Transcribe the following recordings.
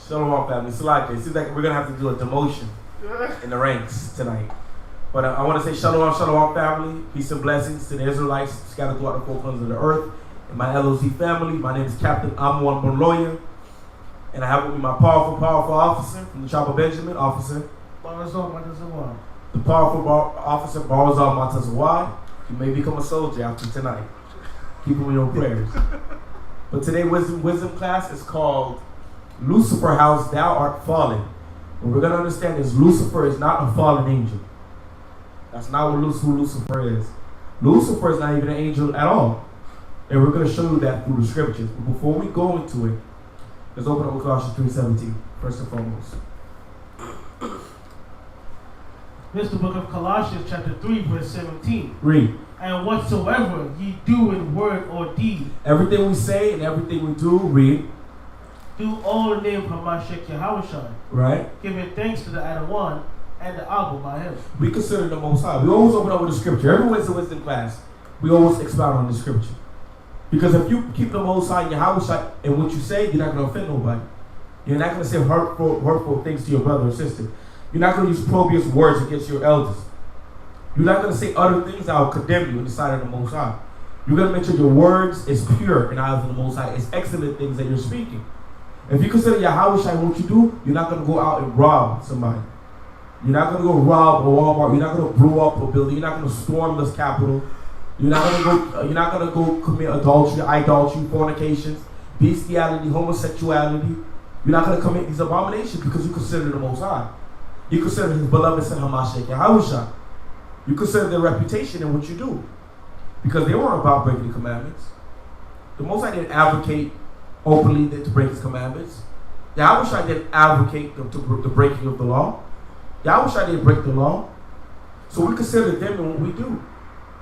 Shalom, family. Salaki. It seems like we're going to have to do a demotion in the ranks tonight. But I want to say shalom, family. Peace and blessings to the Israelites scattered throughout the four corners of the earth. And my LOC family. My name is Captain Amwan Bonloya. And I have with me my powerful officer from the tribe of Benjamin, Officer. The powerful officer, Barzal Matazawai. You may become a soldier after tonight. Keep him in your prayers. But today's wisdom class is called Lucifer, How Thou Art Fallen. What we're going to understand is Lucifer is not a fallen angel. That's not who Lucifer is. Lucifer is not even an angel at all. And we're going to show you that through the scriptures. But before we go into it, let's open up with Colossians 3:17, first and foremost. This is the book of Colossians chapter 3, verse 17. Read. And whatsoever ye do in word or deed, everything we say and everything we do, read. Do all in the name of Hamashiach Yahushua. Right. Giving thanks to the Adawan and the Abba by him. We consider the Most High. We always open up with the scripture. Every wisdom class, we always expound on the scripture. Because if you keep the Most High and Yahushua in what you say, you're not going to offend nobody. You're not going to say hurtful things to your brother or sister. You're not going to use opprobrious words against your elders. You're not going to say other things that will condemn you in the sight of the Most High. You're going to make sure your words is pure in the eyes of the Most High. It's excellent things that you're speaking. If you consider Yahushua what you do, you're not going to go out and rob somebody. You're not going to go rob a Walmart. You're not going to blow up a building. You're not going to storm this Capitol. You're not going to go commit adultery, idolatry, fornications, bestiality, homosexuality. You're not going to commit these abominations because you consider the Most High. You consider His beloved Son Hamashiach Yahushua. You consider their reputation in what you do. Because they weren't about breaking the commandments. The Most High didn't advocate openly to break His commandments. Yahushua didn't advocate the breaking of the law. Yahushua didn't break the law. So we consider them in what we do.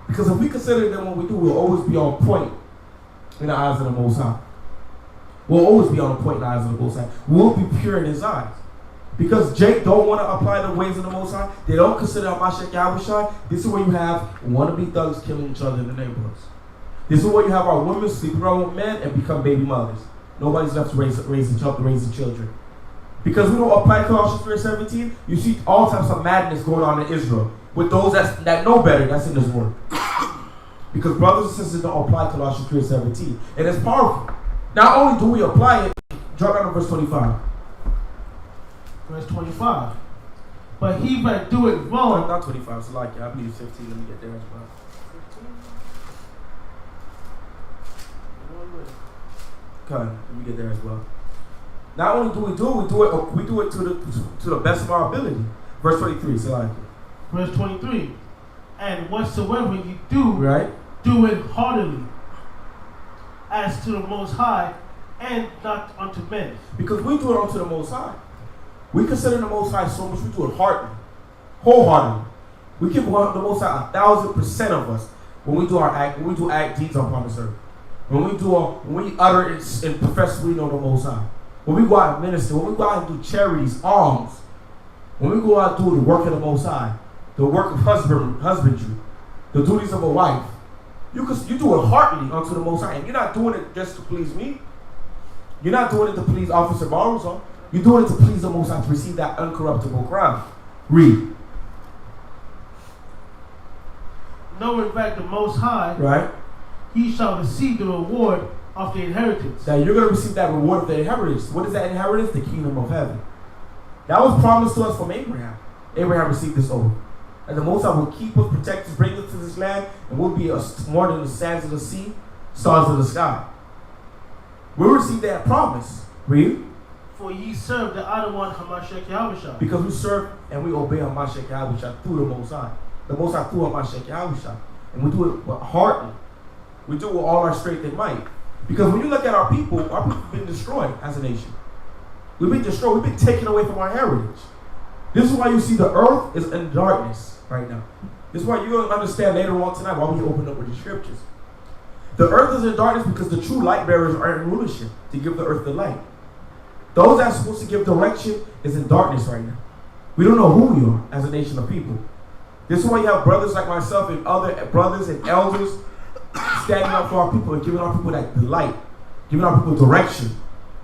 Because if we consider them what we do, we'll always be on point in the eyes of the Most High. We'll always be on point in the eyes of the Most High. We'll be pure in His eyes. Because Jake don't want to apply the ways of the Most High. They don't consider Hamashiach Yahushua. This is where you have wannabe thugs killing each other in the neighborhoods. This is where you have our women sleeping around with men and become baby mothers. Nobody's left to raise the children. Because we don't apply Colossians 3:17, you see all types of madness going on in Israel. With those that know better, that's in this word. Because brothers and sisters don't apply Colossians 3:17. And it's powerful. Not only do we apply it, drop down to verse 25. Verse 25. But he that doeth wrong. Not 25, it's like I believe 15. Let me get there as well. 15? Okay, let me get there as well. Not only do we do it to the best of our ability. Verse 23, so like verse 23. And whatsoever you do, right, do it heartily, as to the Most High, and not unto men. Because we do it unto the Most High. We consider the Most High so much, we do it heartily, wholeheartedly. We give the Most High 1,000% of us when we do act deeds upon this earth. When we utter and profess we know the Most High. When we go out and minister, when we go out and do charities, alms, when we go out and do the work of the Most High, the work of husbandry, the duties of a wife, you do it heartily unto the Most High. And you're not doing it just to please me. You're not doing it to please Officer Barroso. You're doing it to please the Most High, to receive that uncorruptible crown. Read. Knowing that the Most High, right, He shall receive the reward of the inheritance. Now you're going to receive that reward of the inheritance. What is that inheritance? The kingdom of heaven. That was promised to us from Abraham. Abraham received this oath. And the Most High will keep us, protect us, bring us to this land, and we'll be more than the sands of the sea, stars of the sky. We'll receive that promise. Read. For ye serve the Adawan Hamashiach Yahushua. Because we serve and we obey Hamashiach Yahushua through the Most High. The Most High through Hamashiach Yahushua. And we do it with heartily. We do it with all our strength and might. Because when you look at our people have been destroyed as a nation. We've been destroyed. We've been taken away from our heritage. This is why you see the earth is in darkness right now. This is why you're going to understand later on tonight why we open up with the scriptures. The earth is in darkness because the true light bearers are in rulership to give the earth the light. Those that are supposed to give direction is in darkness right now. We don't know who we are as a nation of people. This is why you have brothers like myself and other brothers and elders standing up for our people and giving our people that light, giving our people direction.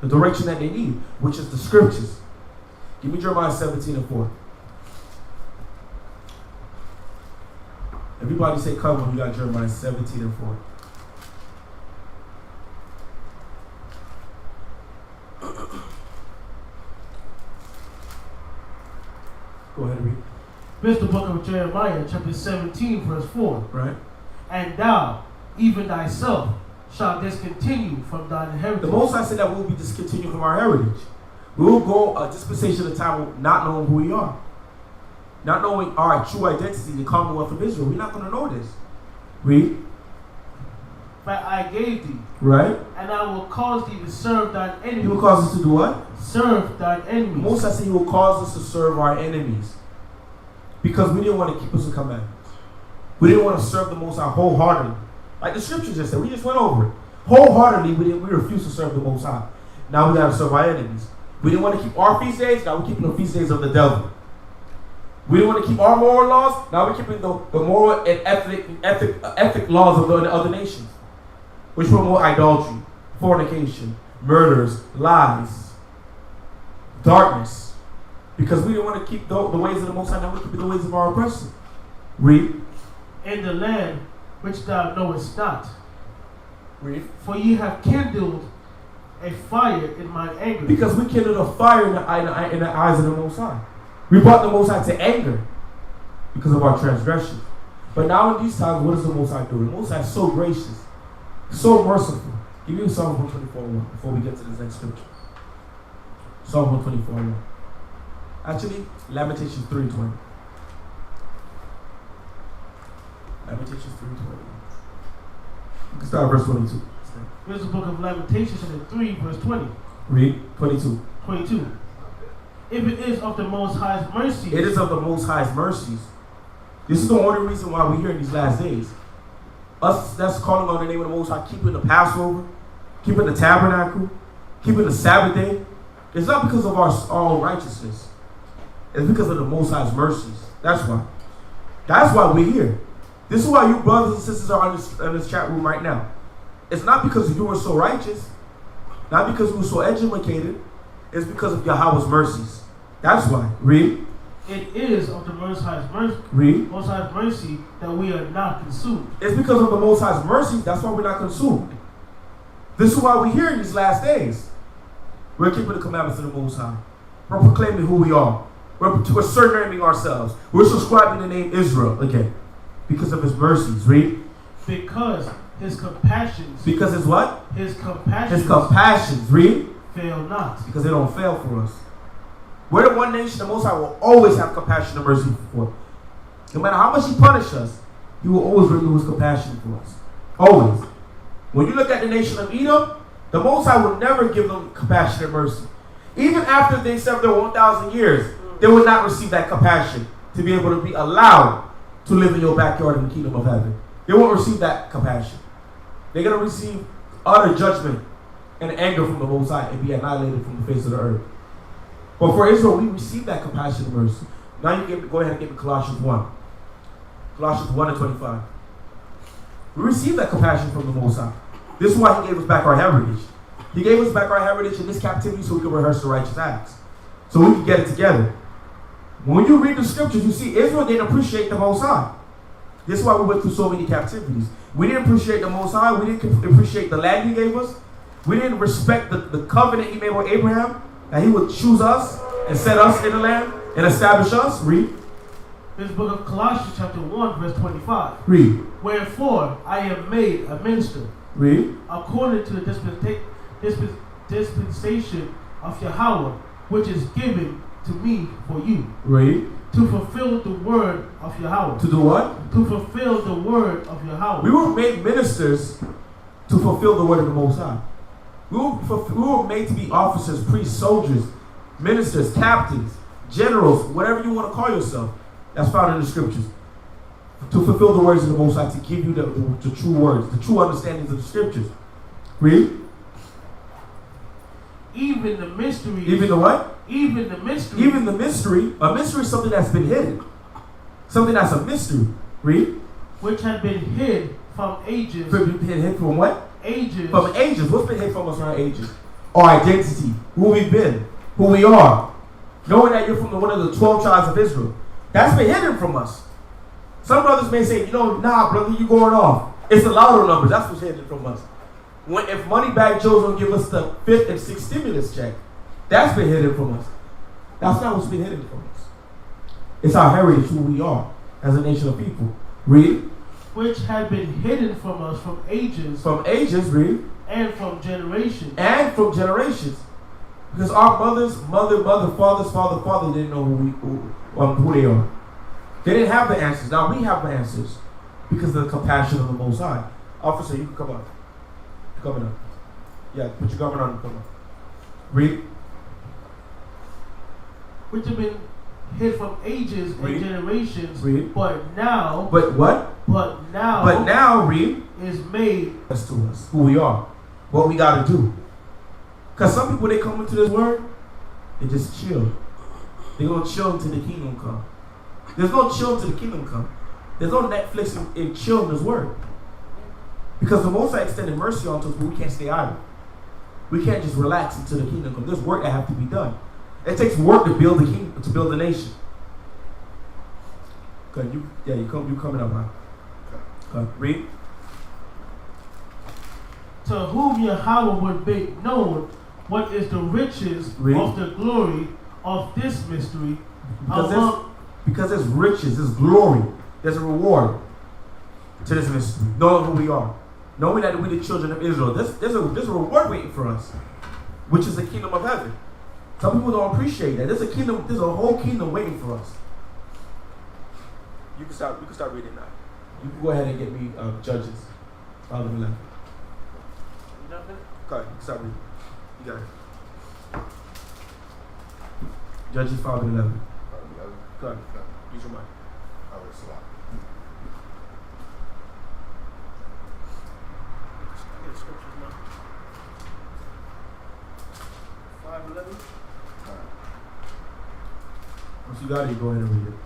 the direction that they need, which is the scriptures. Give me Jeremiah 17:4. Everybody say come when you got Jeremiah 17:4. Go ahead and read. This is the book of Jeremiah, chapter 17, verse 4. Right. And thou, even thyself, shalt discontinue from thine inheritance. The Most High said that we will be discontinued from our heritage. We will go a dispensation of time not knowing who we are. Not knowing our true identity, the Commonwealth of Israel. We're not going to know this. Read. But I gave thee. Right. And I will cause thee to serve thine enemies. He will cause us to do what? Serve thine enemies. The Most High said He will cause us to serve our enemies. Because we didn't want to keep us a commandment. We didn't want to serve the Most High wholeheartedly. Like the scripture just said, we just went over it. Wholeheartedly, we refused to serve the Most High. Now we got to serve our enemies. We didn't want to keep our feast days, now we're keeping the feast days of the devil. We didn't want to keep our moral laws, now we're keeping the moral and ethic laws of the other nations. Which promote idolatry, fornication, murders, lies, darkness. Because we didn't want to keep the ways of the Most High, now we're keeping the ways of our oppressor. Read. In the land which thou knowest not. Read. For ye have kindled a fire in mine anger. Because we kindled a fire in the eyes of the Most High. We brought the Most High to anger because of our transgression. But now in these times, what does the Most High do? The Most High is so gracious, so merciful. Give me Psalm 124:1 before we get to this next scripture. Psalm 124:1. Actually, Lamentations 3:20. Lamentations 3:20. You can start at verse 22. This is the book of Lamentations, chapter 3, verse 20. Read 22. 22. If it is of the Most High's mercies. It is of the Most High's mercies. This is the only reason why we're here in these last days. Us that's calling on the name of the Most High, keeping the Passover, keeping the tabernacle, keeping the Sabbath day. It's not because of our own righteousness. It's because of the Most High's mercies. That's why. That's why we're here. This is why you brothers and sisters are in this chat room right now. It's not because you were so righteous, not because you were so educated. It's because of Yahweh's mercies. That's why. Read. It is of the Most High's mercy. Read. Most High's mercy that we are not consumed. It's because of the Most High's mercy. That's why we're not consumed. This is why we're here in these last days. We're keeping the commandments of the Most High. We're proclaiming who we are. We're surrendering ourselves. We're subscribing the name Israel again. Because of His mercies. Read. Because His compassions. Because His what? His compassions. His compassions. Read. Fail not. Because they don't fail for us. We're the one nation the Most High will always have compassion and mercy for. No matter how much He punishes us, He will always renew His compassion for us. Always. When you look at the nation of Edom, the Most High will never give them compassion and mercy. Even after they served their 1,000 years, they will not receive that compassion to be able to be allowed to live in your backyard in the kingdom of heaven. They won't receive that compassion. They're going to receive utter judgment and anger from the Most High and be annihilated from the face of the earth. But for Israel, we receive that compassion and mercy. Now you go ahead and give me Colossians 1. Colossians 1:25. We receive that compassion from the Most High. This is why He gave us back our heritage. He gave us back our heritage in this captivity so we can rehearse the righteous acts. So we can get it together. When you read the scriptures, you see Israel didn't appreciate the Most High. This is why we went through so many captivities. We didn't appreciate the Most High. We didn't appreciate the land He gave us. We didn't respect the covenant He made with Abraham, that He would choose us and set us in the land and establish us. Read. This book of Colossians chapter 1 verse 25. Read. Wherefore I am made a minister. Read. According to the dispensation of Yahweh, which is given to me for you. Read. To fulfill the word of Yahweh. To do what? To fulfill the word of Yahweh. We were made ministers to fulfill the word of the Most High. We were made to be officers, priests, soldiers, ministers, captains, generals, whatever you want to call yourself. That's found in the scriptures. To fulfill the words of the Most High, to give you the true words, the true understandings of the scriptures. Read. Even the mysteries. Even the what? Even the mystery. Even the mystery. A mystery is something that's been hidden. Something that's a mystery. Read. Which had been hid from ages. Hid from what? Ages. From ages. What's been hid from us around ages? our identity, who we've been, who we are. Knowing that you're from one of the 12 tribes of Israel. That's been hidden from us. Some brothers may say, nah, brother, you going off. It's the louder numbers. That's what's hidden from us. If Moneybag Joe's don't give us the 5th and 6th stimulus check, that's been hidden from us. That's not what's been hidden from us. It's our heritage, who we are as a nation of people. Read. Which had been hidden from us from ages. From ages, read. And from generations. And from generations. Because our mothers, father didn't know who they are. They didn't have the answers. Now we have the answers because of the compassion of the Most High. Officer, you can come up. You're coming up. Yeah, put your government on and come up. Read. Which have been hid from ages and generations. Read. But now. But what? But now. But now, read. Is made as to us who we are, what we got to do. Because some people, they come into this word, they just chill. They're going to chill until the kingdom come. There's no chill until the kingdom come. There's no Netflix and chill in this word. Because the Most High extended mercy onto us, but we can't stay idle. We can't just relax until the kingdom comes. There's work that has to be done. It takes work to build the kingdom, to build a nation. Okay, you coming up, man. Okay, read. To whom Yahweh would make known what is the riches of the glory of this mystery. Because there's riches, there's glory, there's a reward to this mystery. Knowing who we are. Knowing that we the children of Israel. There's a reward waiting for us, which is the kingdom of heaven. Some people don't appreciate that. There's a whole kingdom waiting for us. You can start reading now. You can go ahead and get me Judges 5:11. Okay, start reading. You got it. Judges 5:11. Go ahead. Use your mic. All right, so I get scriptures now. 5:11. Once you got it, you go ahead and read it.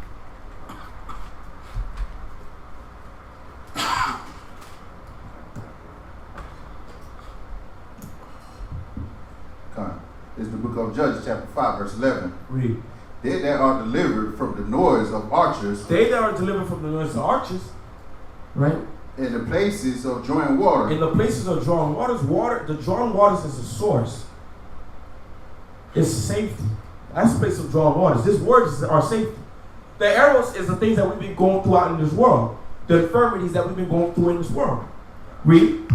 It's the book of Judges, chapter 5, verse 11. Read. They that are delivered from the noise of archers. They that are delivered from the noise of archers. Right? In the places of drawing water. In the places of drawing waters. The drawing waters is the source. It's safety. That's the place of drawing waters. This word is our safety. The arrows is the things that we've been going through out in this world. The infirmities that we've been going through in this world. Read.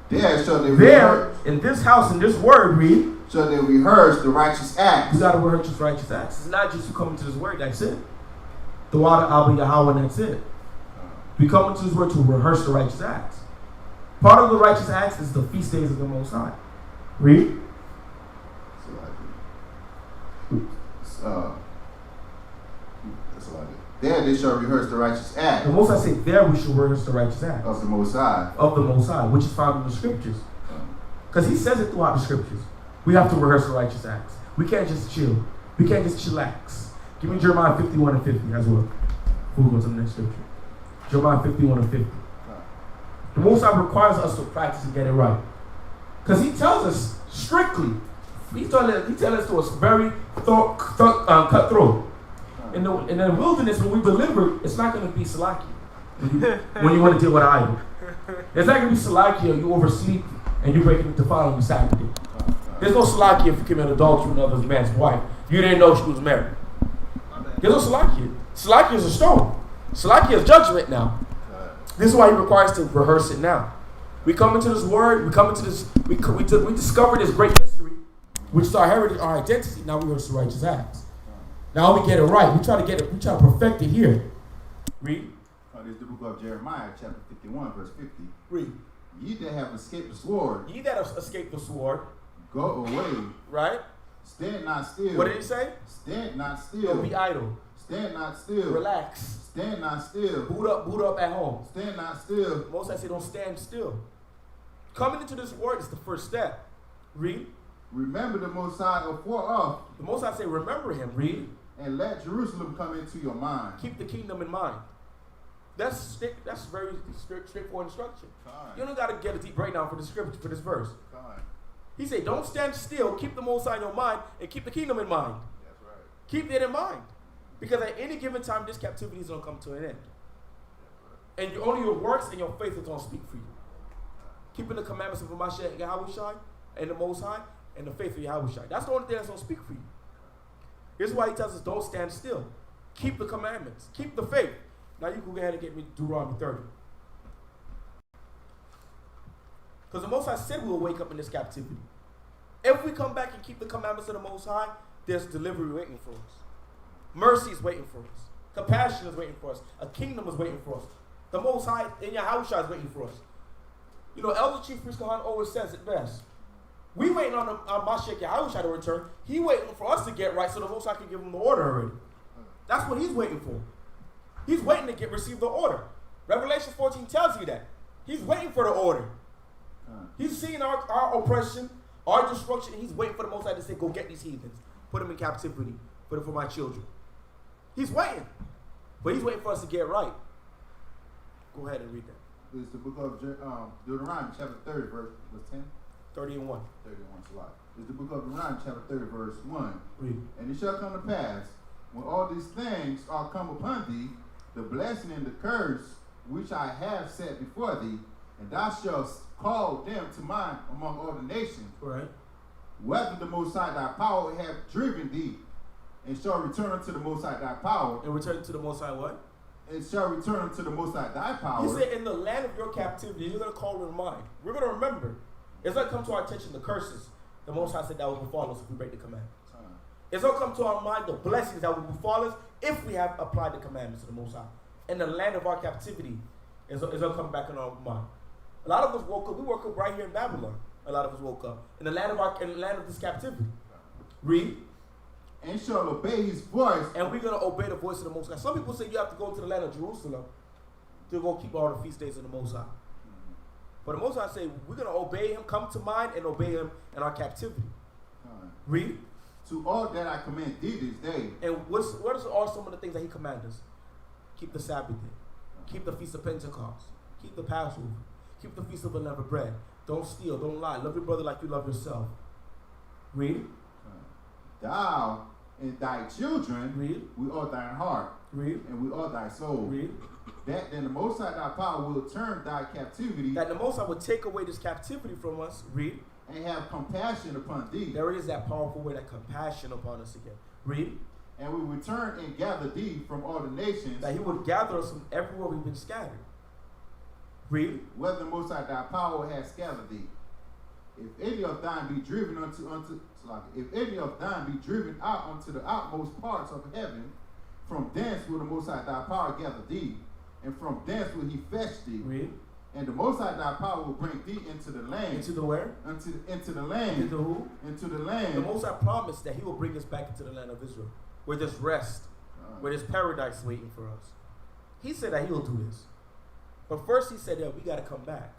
There, in this house, in this word, read. So they rehearse the righteous acts. You got to rehearse the righteous acts. It's not just you coming to this word, that's it. The water, Abba Yahweh, that's it. We come into this word to rehearse the righteous acts. Part of the righteous acts is the feast days of the Most High. Read. There they shall rehearse the righteous act. The Most High said, there we shall rehearse the righteous acts. Of the Most High. Of the Most High, which is found in the scriptures. Because he says it throughout the scriptures. We have to rehearse the righteous acts. We can't just chill. We can't just chillax. Give me Jeremiah 51 and 50 as well. We'll go to the next scripture. Jeremiah 51 and 50. The Most High requires us to practice and get it right. Because he tells us strictly. He tells us to us very cutthroat. In the wilderness, when we deliver, it's not going to be Salaki. When you want to deal with an idol. It's not going to be Salaki or you oversleep and you break into following Saturday. There's no Salaki if you commit adultery with another man's wife. You didn't know she was married. There's no Salaki. Salaki is a stone. Salaki is judgment now. This is why he requires to rehearse it now. We come into this word, we discover this great mystery, which is our heritage, our identity. Now we rehearse the righteous acts. Now we get it right. We try to perfect it here. Read. This is the book of Jeremiah, chapter 51, verse 50. Read. Ye that have escaped the sword. Ye that have escaped the sword. Go away. Right? Stand not still. What did he say? Stand not still. Don't be idle. Stand not still. Relax. Stand not still. Boot up at home. Stand not still. Most I say don't stand still. Coming into this word is the first step. Read. Remember the Most High afar off. The Most High say remember him. Read. And let Jerusalem come into your mind. Keep the kingdom in mind. That's very straightforward instruction. Fine. You don't got to get a deep breakdown for the scripture, for this verse. Fine. He said, don't stand still. Keep the Most High in your mind and keep the kingdom in mind. That's right. Keep it in mind. Because at any given time, this captivity is going to come to an end. And only your works and your faith is going to speak for you. Keeping the commandments of Yahushua and the Most High and the faith of Yahushua. That's the only thing that's going to speak for you. Here's why he tells us, don't stand still. Keep the commandments. Keep the faith. Now you can go ahead and get me Deuteronomy 30. Because the Most High said we will wake up in this captivity. If we come back and keep the commandments of the Most High, there's delivery waiting for us. Mercy is waiting for us. Compassion is waiting for us. A kingdom is waiting for us. The Most High in Yahushua is waiting for us. You know, Elder Chief Priest Kahan always says it best. We waiting on Mashiach Yahushua to return. He waiting for us to get right so the Most High can give him the order already. That's what he's waiting for. He's waiting to receive the order. Revelation 14 tells you that. He's waiting for the order. He's seeing our oppression, our destruction, and he's waiting for the Most High to say, go get these heathens. Put them in captivity. Put them for my children. He's waiting. But he's waiting for us to get right. Go ahead and read that. It's the book of Deuteronomy, chapter 30, verse 10? 30 and 1. 31, it's a lot. It's the book of Deuteronomy, chapter 30, verse 1. Read. And it shall come to pass, when all these things are come upon thee, the blessing and the curse which I have set before thee, and thou shalt call them to mind among all the nations. Right. Whether the Most High thy power have driven thee, and shall return unto the Most High thy power. And return to the Most High what? And shall return unto the Most High thy power. He said, in the land of your captivity, you're going to call to mind. We're going to remember. It's going to come to our attention the curses. The Most High said that will befall us if we break the commandments. It's going to come to our mind the blessings that will befall us if we have applied the commandments of the Most High. In the land of our captivity, it's going to come back in our mind. A lot of us woke up. We woke up right here in Babylon. A lot of us woke up in the land of this captivity. Read. And shall obey his voice. And we're going to obey the voice of the Most High. Some people say you have to go to the land of Jerusalem to go keep all the feast days of the Most High. But the Most High say we're going to obey him, come to mind, and obey him in our captivity. Read. To all that I command thee this day. And what are some of the things that he commands us? Keep the Sabbath day. Keep the Feast of Pentecost. Keep the Passover. Keep the Feast of Unleavened Bread. Don't steal. Don't lie. Love your brother like you love yourself. Read. Thou and thy children, read, we are thine heart, read, and we are thy soul. Read. That then the Most High thy power will turn thy captivity. That the Most High will take away this captivity from us. Read. And have compassion upon thee. There it is, that powerful word, that compassion upon us again. Read. And we return and gather thee from all the nations. That he would gather us from everywhere we've been scattered. Read. Whether the Most High thy power has scattered thee. If any of thine be driven if any of thine be driven out unto the outmost parts of heaven, from thence will the Most High thy power gather thee, and from thence will he fetch thee. Read. And the Most High thy power will bring thee into the land. Into the where? Into the land. Into who? Into the land. The Most High promised that he will bring us back into the land of Israel, where there's rest, where there's paradise waiting for us. He said that he will do this. But first he said that we got to come back.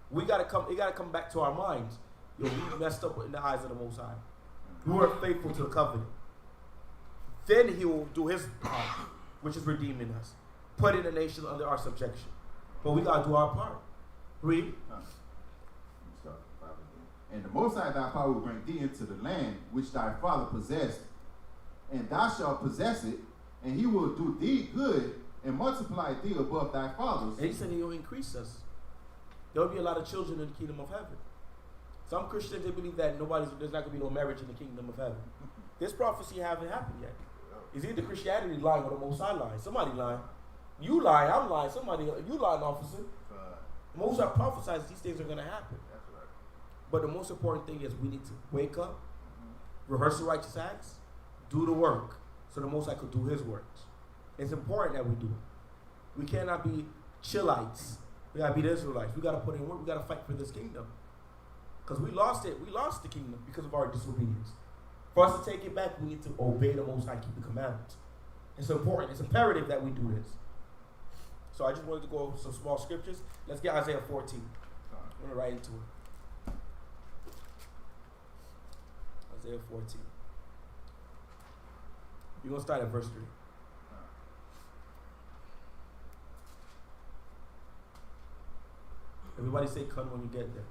We got to come. It got to come back to our minds. Yo, we messed up in the eyes of the Most High. We weren't faithful to the covenant. Then he will do his part, which is redeeming us, putting the nation under our subjection. But we got to do our part. Read. And the Most High thy power will bring thee into the land which thy father possessed, and thou shalt possess it, and he will do thee good and multiply thee above thy fathers. And he said he will increase us. There will be a lot of children in the kingdom of heaven. Some Christians, they believe that there's not going to be no marriage in the kingdom of heaven. This prophecy haven't happened yet. It's either Christianity lying or the Most High lying. Somebody lying. You lying, I'm lying. You lying, officer. The Most High prophesies these things are going to happen. But the most important thing is we need to wake up, rehearse the righteous acts, do the work, so the Most High could do his works. It's important that we do it. We cannot be chillites. We gotta be the Israelites. We gotta put in work. We gotta fight for this kingdom. Because we lost it. We lost the kingdom because of our disobedience. For us to take it back, we need to obey the Most High, keep the commandments. It's important. It's imperative that we do this. So I just wanted to go over some small scriptures. Let's get Isaiah 14. I'm gonna write into it. Isaiah 14. You're gonna start at verse 3. Everybody say "Kun" when you get there.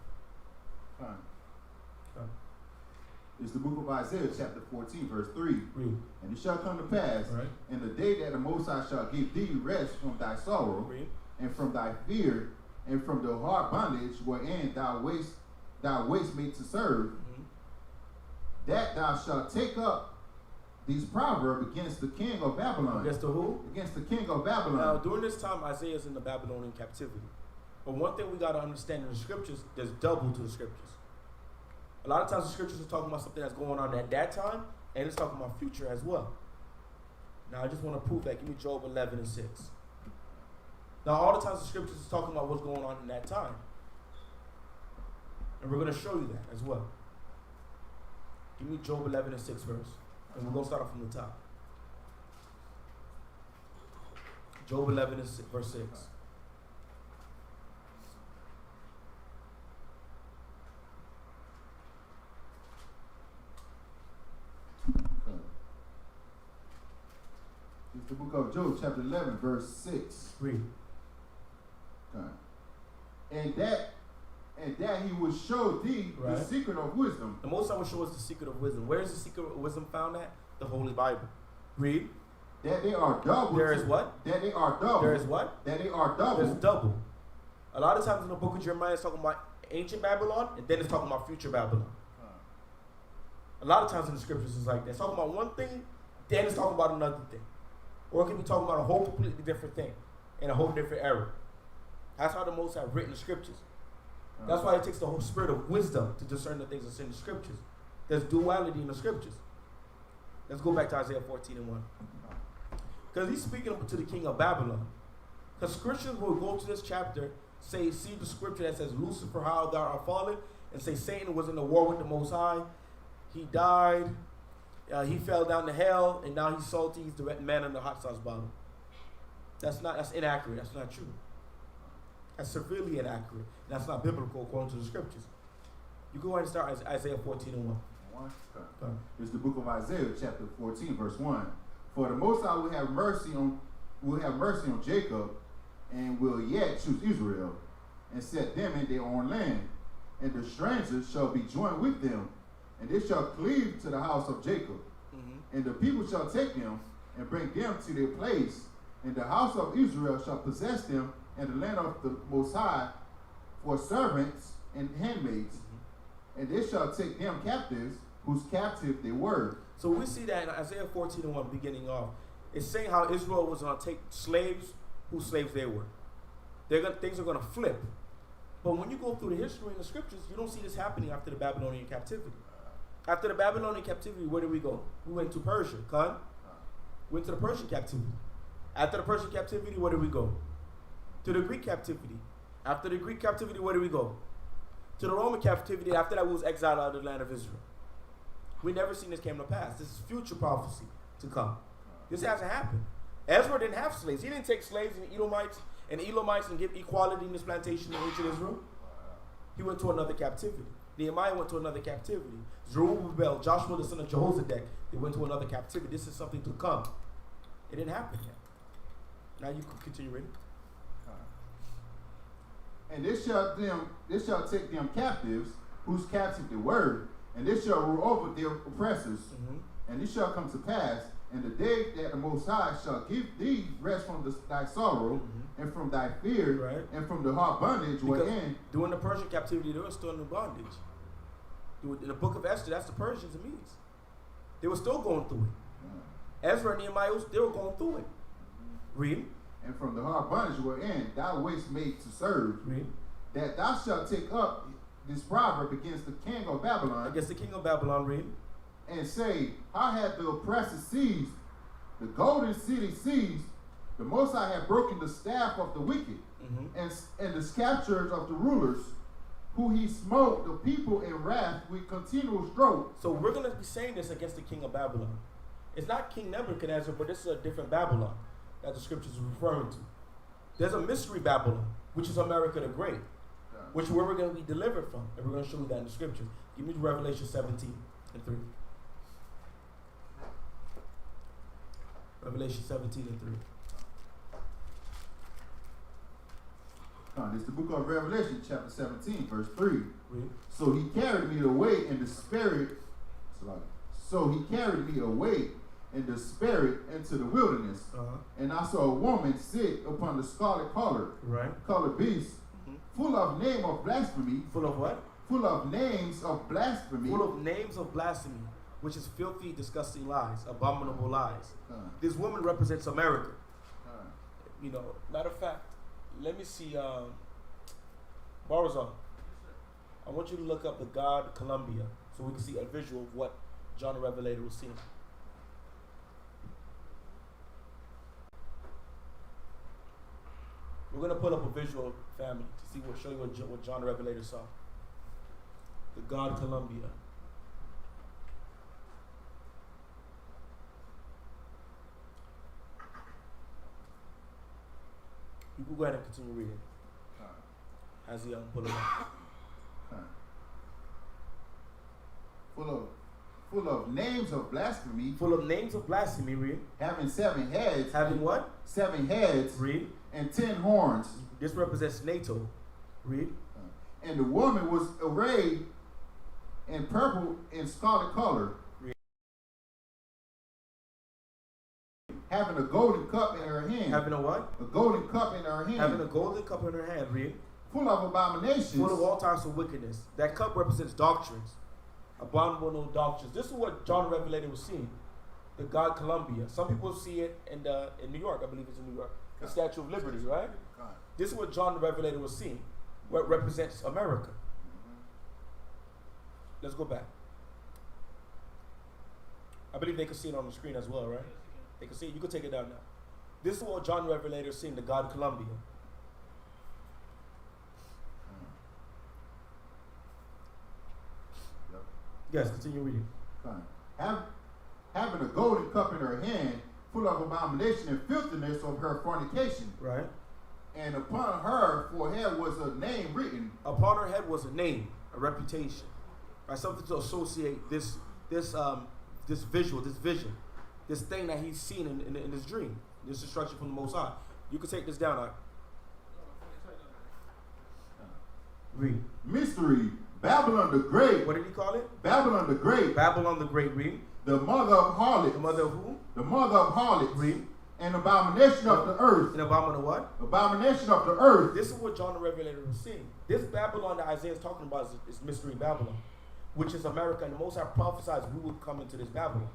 It's the book of Isaiah, chapter 14, verse 3. Read. And it shall come to pass, Right. in the day that the Most High shall give thee rest from thy sorrow, Read. and from thy fear, and from the hard bondage wherein thou wast made to serve, that thou shalt take up these proverbs against the king of Babylon. Against the who? Against the king of Babylon. Now, during this time, Isaiah is in the Babylonian captivity. But one thing we got to understand in the scriptures, there's double to the scriptures. A lot of times the scriptures are talking about something that's going on at that time, and it's talking about future as well. Now, I just want to prove that. Give me Job 11 and 6. Now, all the times the scriptures is talking about what's going on in that time. And we're going to show you that as well. Give me Job 11 and 6 verse. And we're going to start off from the top. Job 11 and 6, verse 6. It's the book of Job, chapter 11, verse 6. Read. And that he will show thee Right. the secret of wisdom. The Most High will show us the secret of wisdom. Where is the secret of wisdom found at? The Holy Bible. Read. That they are double. There is what? That they are double. There is what? That they are double. There's double. A lot of times in the book of Jeremiah, it's talking about ancient Babylon, and then it's talking about future Babylon. A lot of times in the scriptures, it's like that. It's talking about one thing, then it's talking about another thing. Or it can be talking about a whole completely different thing in a whole different era. That's how the Most High have written the scriptures. That's why it takes the whole spirit of wisdom to discern the things that's in the scriptures. There's duality in the scriptures. Let's go back to Isaiah 14 and 1. Because he's speaking to the king of Babylon. Because Christians will go to this chapter, see the scripture that says, Lucifer, how thou art fallen, and say Satan was in the war with the Most High. He died. He fell down to hell, and now he's salty. He's the man in the hot sauce bottle. That's inaccurate. That's not true. That's severely inaccurate. That's not biblical according to the scriptures. You go ahead and start Isaiah 14 and 1. It's the book of Isaiah, chapter 14, verse 1. For the Most High will have mercy on Jacob, and will yet choose Israel, and set them in their own land. And the strangers shall be joined with them, and they shall cleave to the house of Jacob. And the people shall take them, and bring them to their place. And the house of Israel shall possess them, and the land of the Most High for servants and handmaids. And they shall take them captives, whose captive they were. So we see that in Isaiah 14 and 1 beginning off. It's saying how Israel was going to take slaves whose slaves they were. Things are going to flip. But when you go through the history in the scriptures, you don't see this happening after the Babylonian captivity. After the Babylonian captivity, where did we go? We went to Persia. Went to the Persian captivity. After the Persian captivity, where did we go? To the Greek captivity. After the Greek captivity, where did we go? To the Roman captivity. After that, we was exiled out of the land of Israel. We never seen this came to pass. This is future prophecy to come. This hasn't happened. Ezra didn't have slaves. He didn't take slaves and Edomites and give equality in this plantation in ancient Israel. He went to another captivity. Nehemiah went to another captivity. Zerubbabel, Joshua the son of Jehozadak, they went to another captivity. This is something to come. It didn't happen yet. Now you can continue reading. And they shall take them captives, whose captive they were, and they shall rule over their oppressors. And it shall come to pass, in the day that the Most High shall give thee rest from thy sorrow, and from thy fear, and from the hard bondage wherein. During the Persian captivity, they were still in bondage. In the book of Esther, that's the Persians and Medes. They were still going through it. Ezra and Nehemiah, they were going through it. Read. And from the hard bondage wherein thou wast made to serve, that thou shalt take up this proverb against the king of Babylon. Against the king of Babylon, read. And say, how hath the oppressor seized, the golden city seized, the Most High hath broken the staff of the wicked, and the scepters of the rulers, who he smote the people in wrath with continual stroke. So we're going to be saying this against the king of Babylon. It's not King Nebuchadnezzar, but this is a different Babylon that the scriptures is referring to. There's a mystery Babylon, which is America the Great, which where we're going to be delivered from. And we're going to show you that in the scriptures. Give me Revelation 17 and 3. Revelation 17 and 3. This is the book of Revelation, chapter 17, verse 3. Read. So he carried me away in the spirit. So he carried me away in the spirit into the wilderness. And I saw a woman sit upon the scarlet colored beast, full of name of blasphemy. Full of what? Full of names of blasphemy. Full of names of blasphemy, which is filthy, disgusting lies, abominable lies. This woman represents America. You know, matter of fact, let me see, Barazan, I want you to look up the God Columbia so we can see a visual of what John the Revelator was seeing. We're going to put up a visual, family, to see show you what John the Revelator saw. The God Columbia. You can go ahead and continue reading. As he pull it up. Full of names of blasphemy. Full of names of blasphemy, read. Having 7 heads. Having what? 7 heads. Read. And 10 horns. This represents NATO. Read. And the woman was arrayed in purple and scarlet color. Read. Having a golden cup in her hand. Having a what? A golden cup in her hand. Having a golden cup in her hand, read. Full of abominations. Full of all types of wickedness. That cup represents doctrines. Abominable doctrines. This is what John the Revelator was seeing. The God Columbia. Some people see it in New York. I believe it's in New York. The Statue of Liberty, right? This is what John the Revelator was seeing. What represents America. Let's go back. I believe they can see it on the screen as well, right? They can see it. You can take it down now. This is what John the Revelator is seeing, the God Columbia. Yes, continue reading. Having a golden cup in her hand, full of abomination and filthiness of her fornication. Right. And upon her forehead was a name written. Upon her head was a name, a reputation, right? Something to associate this visual, this vision, this thing that he's seen in his dream, this instruction from the Most High. You can take this down. Read. Mystery. Babylon the Great. What did he call it? Babylon the Great. Babylon the Great. Read. The mother of harlots. The mother of who? The mother of harlots. Read. An abomination of the earth. An abomination of what? Abomination of the earth. This is what John the Revelator was seeing. This Babylon that Isaiah is talking about is Mystery Babylon, which is America. And the Most High prophesies we will come into this Babylon,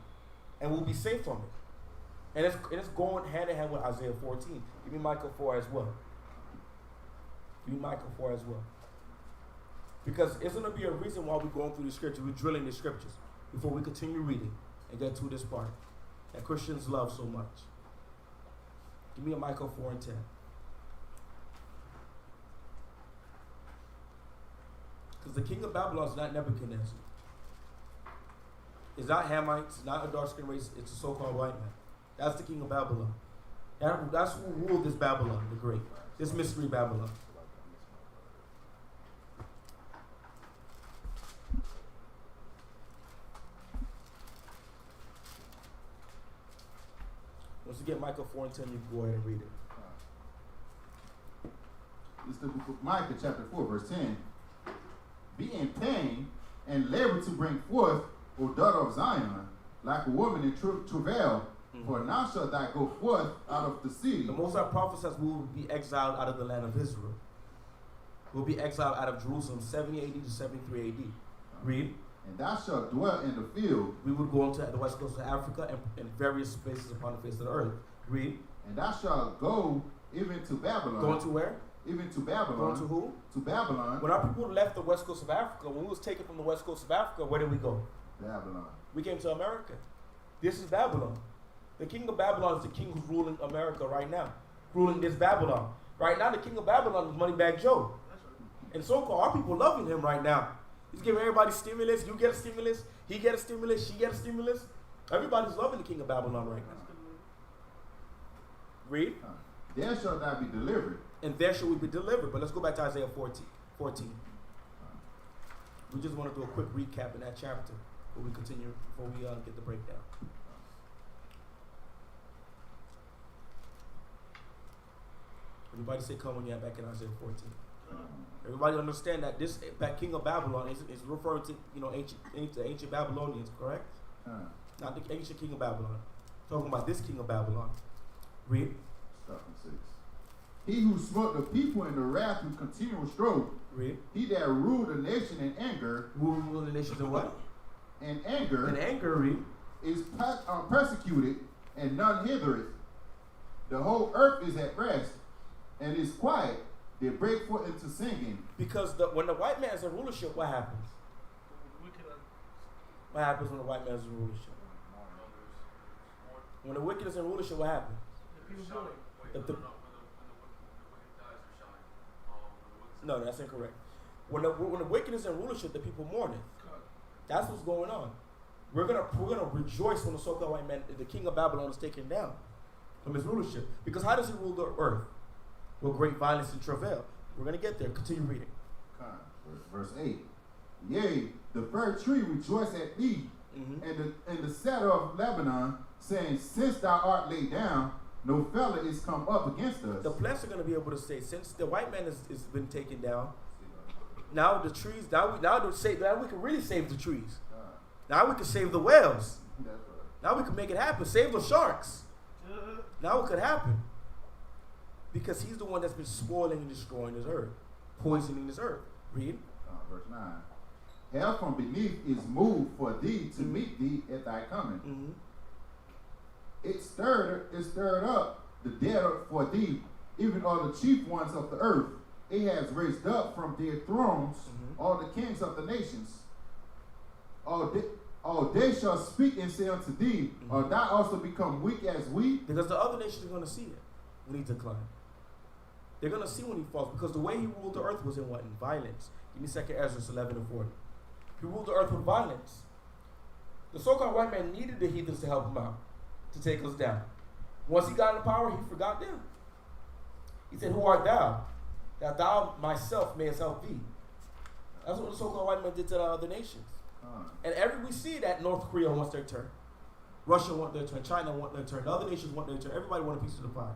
and we'll be safe from it. And it's going hand in hand with Isaiah 14. Give me Micah 4 as well. Give me Micah 4 as well. Because it's going to be a reason why we're going through the scriptures. We're drilling the scriptures before we continue reading and get to this part that Christians love so much. Give me a Micah 4 and 10. Because the king of Babylon is not Nebuchadnezzar. It's not Hamites, it's not a dark-skinned race, it's a so-called white man. That's the king of Babylon. That's who ruled this Babylon, the great. This mystery Babylon. Once you get Micah 4 and 10, you can go ahead and read it. This is the book of Micah, chapter 4, verse 10. Be in pain and labor to bring forth, O daughter of Zion, like a woman in travail, for now shalt thou go forth out of the city. The Most High prophesies we will be exiled out of the land of Israel. We'll be exiled out of Jerusalem 70 AD to 73 AD. Read. And thou shalt dwell in the field. We would go into the west coast of Africa and various places upon the face of the earth. Read. And thou shalt go even to Babylon. Going to where? Even to Babylon. Going to who? To Babylon. When our people left the west coast of Africa, when we was taken from the west coast of Africa, where did we go? Babylon. We came to America. This is Babylon. The king of Babylon is the king who's ruling America right now. Ruling this Babylon. Right now, the king of Babylon is Moneybag Joe. And so-called our people loving him right now. He's giving everybody stimulus. You get a stimulus. He get a stimulus. She get a stimulus. Everybody's loving the king of Babylon right now. Read. There shall thou be delivered. And there shall we be delivered. But let's go back to Isaiah 14. We just want to do a quick recap in that chapter before we continue, before we get the breakdown. Everybody say come when you're back in Isaiah 14. Everybody understand that that king of Babylon is referring to ancient Babylonians, correct? Not the ancient king of Babylon. Talking about this king of Babylon. Read. Start from 6. He who smote the people in the wrath with continual stroke. Read. He that ruled the nation in anger. Ruled the nations in what? In anger. In anger, read. Is persecuted, and none hithereth. The whole earth is at rest, and is quiet. They break forth into singing. Because when the white man is in rulership, what happens? What happens when the white man is in rulership? When the wicked is in rulership, what happens? No, that's incorrect. When the wicked is in rulership, the people mourn it. That's what's going on. We're gonna rejoice when the so-called white man, the king of Babylon, is taken down from his rulership. Because how does he rule the earth? With great violence and travail. We're gonna get there. Continue reading. Verse 8. Yea, the fir tree rejoice at thee, and the cedar of Lebanon, saying, since thou art laid down, no fellow is come up against us. The plants are going to be able to say, since the white man has been taken down, now the trees, now we can really save the trees. Now we can save the whales. Now we can make it happen. Save the sharks. Now it could happen. Because he's the one that's been spoiling and destroying this earth, poisoning this earth. Read. Verse 9. Hell from beneath is moved for thee to meet thee at thy coming. It stirred up the dead for thee, even all the chief ones of the earth. It has raised up from their thrones all the kings of the nations. All they shall speak and say unto thee, Art thou also become weak as we? Because the other nations are going to see it when he declines. They're going to see when he falls, because the way he ruled the earth was in what? In violence. Give me 2 Ezra 11 and 40. He ruled the earth with violence. The so-called white man needed the heathens to help him out, to take us down. Once he got into power, he forgot them. He said, who art thou? That thou myself mayest help thee. That's what the so-called white man did to the other nations. And we see that North Korea wants their turn. Russia wants their turn. China wants their turn. The other nations want their turn. Everybody wants a piece of the pie.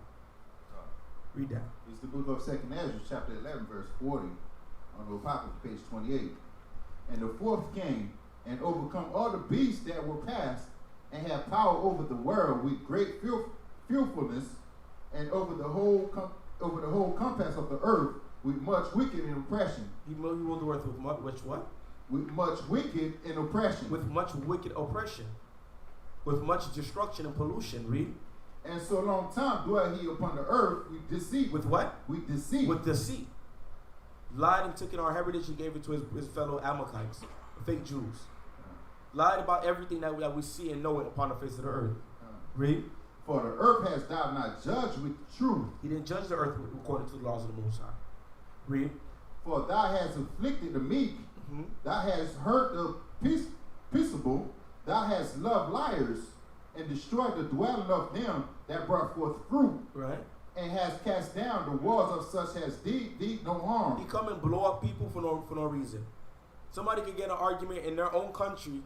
Read that. It's the book of 2 Ezra, chapter 11, verse 40, on the Apocrypha, page 28. And the fourth came and overcome all the beasts that were passed, and have power over the world with great fearfulness, and over the whole compass of the earth with much wicked and oppression. He ruled the earth with much what? With much wicked and oppression. With much wicked oppression. With much destruction and pollution. Read. And so long time dwell he upon the earth with deceit. With what? With deceit. With deceit. Lied and took in our heritage and gave it to his fellow Amalekites, fake Jews. Lied about everything that we see and know it upon the face of the earth. Read. For the earth has thou not judged with truth. He didn't judge the earth according to the laws of the Most High. Read. For thou hast afflicted the meek. Thou hast hurt the peaceable. Thou hast loved liars, and destroyed the dwelling of them that brought forth fruit. Right. And has cast down the walls of such as thee no harm. He come and blow up people for no reason. Somebody could get an argument in their own country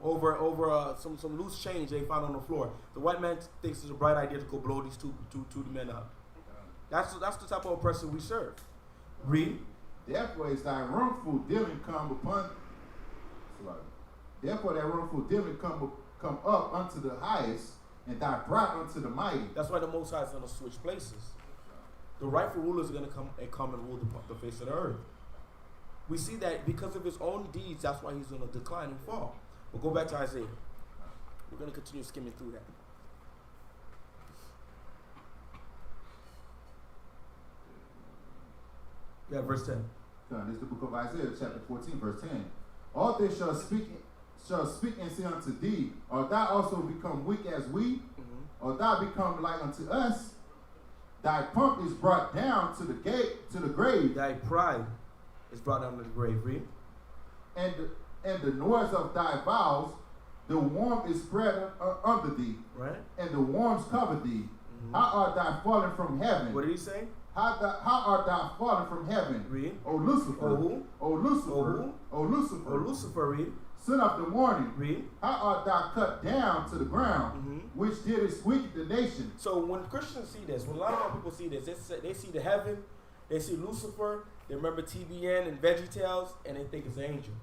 over some loose change they found on the floor. The white man thinks it's a bright idea to go blow these two men up. That's the type of oppressor we serve. Read. Therefore is thy wrongful dealing come upon. Therefore that wrongful dealing come up unto the highest, and thy brought unto the mighty. That's why the Most High is going to switch places. The rightful rulers are going to come and rule the face of the earth. We see that because of his own deeds, that's why he's going to decline and fall. We'll go back to Isaiah. We're going to continue skimming through that. Yeah, verse 10. This is the book of Isaiah, chapter 14, verse 10. All they shall speak and say unto thee, Art thou also become weak as we? Or thou become like unto us? Thy pomp is brought down to the grave. Thy pride is brought down to the grave. Read. And the noise of thy vows, the worm is spread under thee. Right. And the worms cover thee. How art thou fallen from heaven? What did he say? How art thou fallen from heaven? Read. O Lucifer. O who? O Lucifer. O who? O Lucifer. O Lucifer. Read. son of the morning, Read. how art thou cut down to the ground, which didst weaken the nation? So when Christians see this, when a lot of our people see this, they see the heaven, they see Lucifer, they remember TBN and VeggieTales, and they think it's an angel.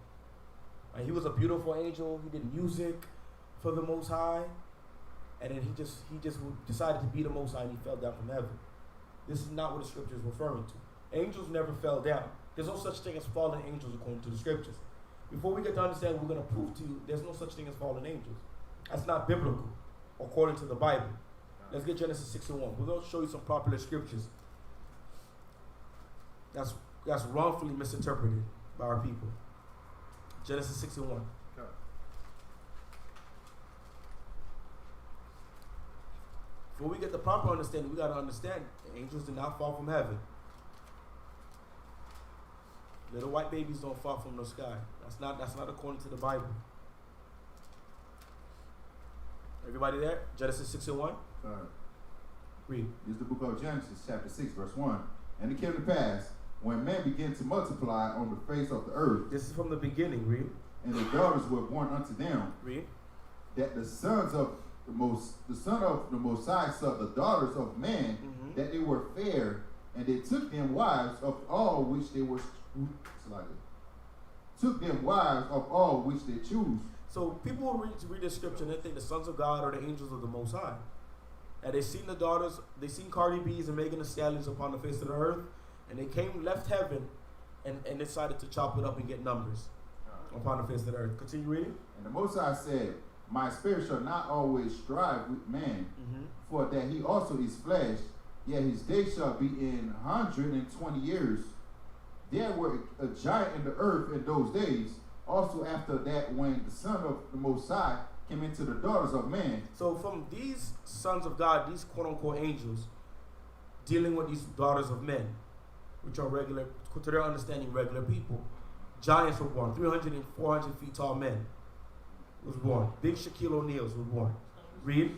Right? He was a beautiful angel. He did music for the Most High, and then he just decided to be the Most High, and he fell down from heaven. This is not what the scripture is referring to. Angels never fell down. There's no such thing as fallen angels according to the scriptures. Before we get to understand what we're going to prove to you, there's no such thing as fallen angels. That's not biblical, according to the Bible. Let's get Genesis 6:1. We're going to show you some popular scriptures that's wrongfully misinterpreted by our people. Genesis 6:1. Before we get the proper understanding, we got to understand angels did not fall from heaven. Little white babies don't fall from the sky. That's not according to the Bible. Everybody there? Genesis 6:1. Read. This is the book of Genesis, chapter 6, verse 1. And it came to pass, when man began to multiply on the face of the earth. This is from the beginning. Read. And the daughters were born unto them. Read. That the son of the Most High saw the daughters of man, that they were fair, and they took them wives of all which they were. Took them wives of all which they choose. So people will read the scripture and they think the sons of God are the angels of the Most High. And they seen the daughters, they seen Cardi B's and Megan Thee Stallions upon the face of the earth, and they left heaven, and decided to chop it up and get numbers upon the face of the earth. Continue reading. And the Most High said, my spirit shall not always strive with man, for that he also is flesh, yet his days shall be in 120 years. There were a giant in the earth in those days, also after that when the Son of the Most High came into the daughters of man. So from these sons of God, these quote-unquote angels, dealing with these daughters of men, which are regular, to their understanding, regular people, giants were born. 300 and 400 feet tall men was born. Big Shaquille O'Neal's was born. Read.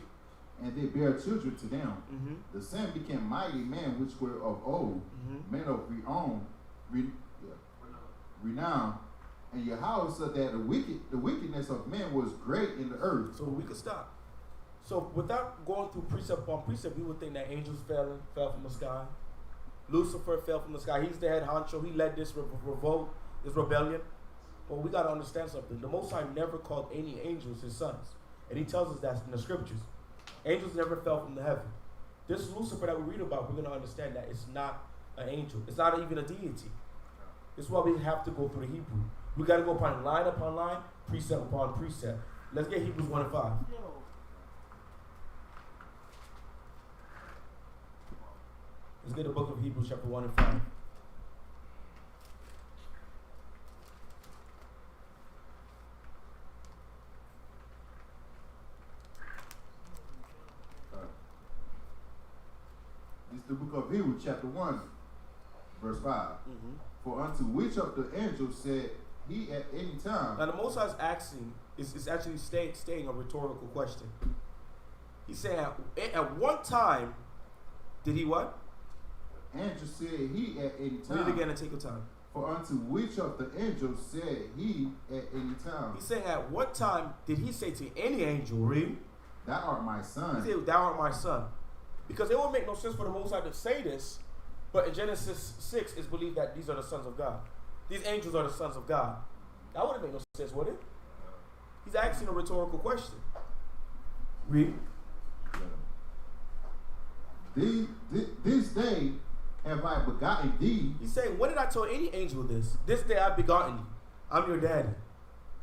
And they bare children to them. The same became mighty men which were of old, men of renown. And Yahweh said that the wickedness of men was great in the earth. So we could stop. So without going through precept upon precept, we would think that angels fell from the sky. Lucifer fell from the sky. He's the head honcho. He led this revolt, this rebellion. But we got to understand something. The Most High never called any angels his sons. And he tells us that in the scriptures. Angels never fell from the heaven. This Lucifer that we read about, we're going to understand that it's not an angel. It's not even a deity. This is why we have to go through the Hebrew. We got to go upon line, precept upon precept. Let's get Hebrews 1 and 5. Let's get the book of Hebrews chapter 1 and 5. This is the book of Hebrews chapter 1, verse 5. For unto which of the angels said he at any time? Now the Most High is asking, is actually staying a rhetorical question. He's saying, at what time did he what? Angel said he at any time. Read it again and take your time. For unto which of the angels said he at any time? He's saying, at what time did he say to any angel, read? Thou art my son. He said, thou art my son. Because it would make no sense for the Most High to say this, but in Genesis 6, it's believed that these are the sons of God. These angels are the sons of God. That wouldn't make no sense, would it? He's asking a rhetorical question. Read. This day have I begotten thee. He's saying, when did I tell any angel this? This day I've begotten you. I'm your daddy.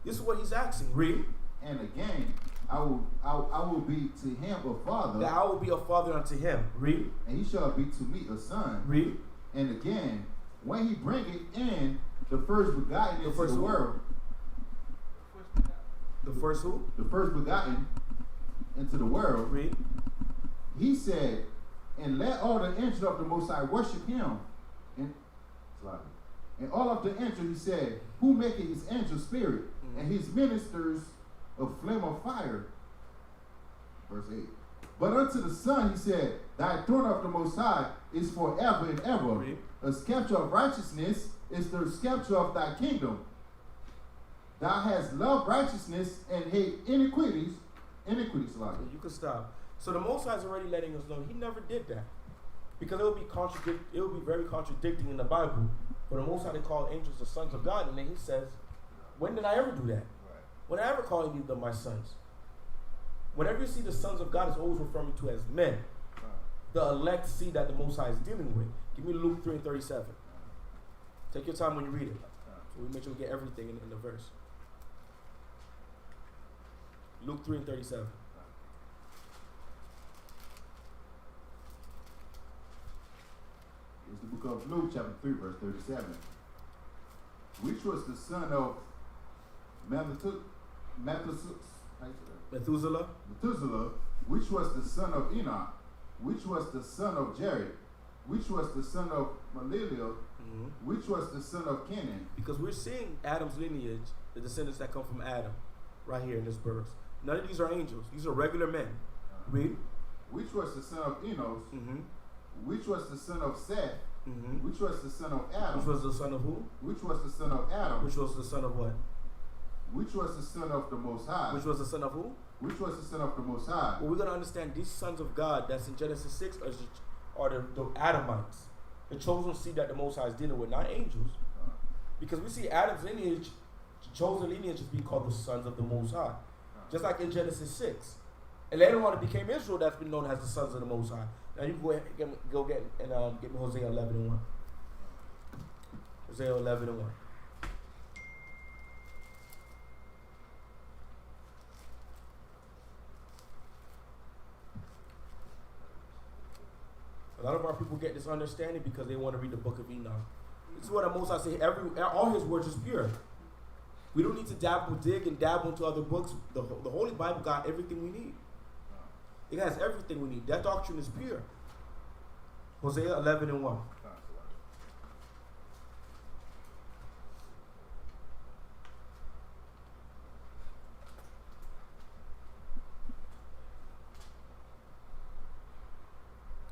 This is what he's asking. Read. And again, I will be to him a father. That I will be a father unto him. Read. And he shall be to me a son. Read. And again, when he bringeth in the first begotten into the world. The first who? The first begotten into the world. Read. He said, and let all the angels of the Most High worship him. And all of the angels, he said, who maketh his angel spirit, and his ministers a flame of fire. Verse 8. But unto the Son, he said, thy throne of the Most High is forever and ever. Read. A scepter of righteousness is the scepter of thy kingdom. Thou hast loved righteousness and hate iniquities. Iniquities, like You can stop. So the Most High is already letting us know he never did that. Because it would be very contradicting in the Bible for the Most High to call angels the sons of God, and then he says, when did I ever do that? Right. When I ever call you my sons? Whenever you see the sons of God, it's always referring to as men. Right. The elect see that the Most High is dealing with. Give me Luke 3:37. Take your time when you read it. So we make sure we get everything in the verse. Luke 3:37. It's the book of Luke, chapter 3, verse 37. Which was the son of Methuselah, Methuselah, which was the son of Enoch, which was the son of Jared, which was the son of Maliliel, which was the son of Kenan. because we're seeing Adam's lineage, the descendants that come from Adam, right here in this verse. None of these are angels. These are regular men. Read. Which was the son of Enos, which was the son of Seth, which was the son of Adam. Which was the son of who? Which was the son of Adam. Which was the son of what? Which was the son of the Most High. Which was the son of who? Which was the son of the Most High. Well, we're going to understand these sons of God that's in Genesis 6 are the Adamites. The chosen seed that the Most High is dealing with, not angels. Because we see Adam's lineage, the chosen lineage is being called the sons of the Most High. Just like in Genesis 6. And later on it became Israel that's been known as the sons of the Most High. Now you can go get me Hosea 11:1. Hosea 11:1. A lot of our people get this understanding because they want to read the book of Enoch. This is what the Most High say. All his words is pure. We don't need to dig and dabble into other books. The Holy Bible got everything we need. It has everything we need. That doctrine is pure. Hosea 11:1.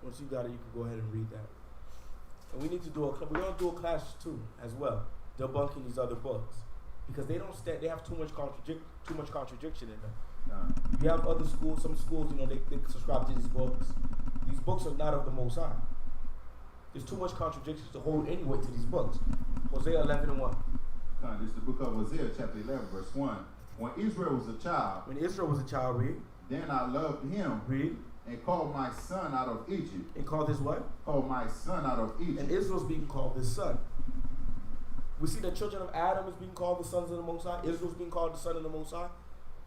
Once you got it, you can go ahead and read that. And we need to we're going to do a class too, as well, debunking these other books. Because they don't stand, they have too much contradiction in them. You have other schools, some schools, they subscribe to these books. These books are not of the Most High. There's too much contradictions to hold any weight to these books. Hosea 11:1. This is the book of Hosea, chapter 11, verse 1. When Israel was a child, read. Then I loved him. Read. And called my son out of Egypt. And called his what? Called my son out of Egypt. And Israel's being called his son. We see the children of Adam is being called the sons of the Most High. Israel's being called the son of the Most High.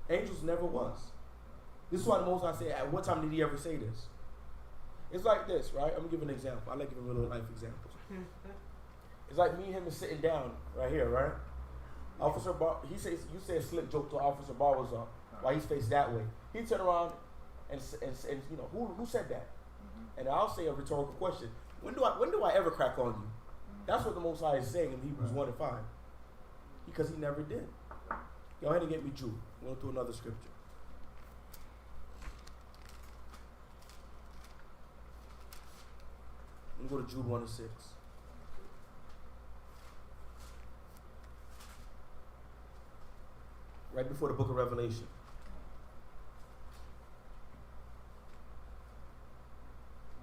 Angels never was. This is why the Most High said, at what time did he ever say this? It's like this, right? I'm going to give an example. I like giving real life examples. It's like me and him is sitting down right here, right? Officer Bar, you say a slick joke to Officer Barwazar while he's faced that way. He turn around and who said that? And I'll say a rhetorical question. When do I ever crack on you? That's what the Most High is saying in Hebrews 1:5. Because he never did. Go ahead and get me Jude. We'll go to another scripture. Let me go to Jude 1:6. Right before the book of Revelation.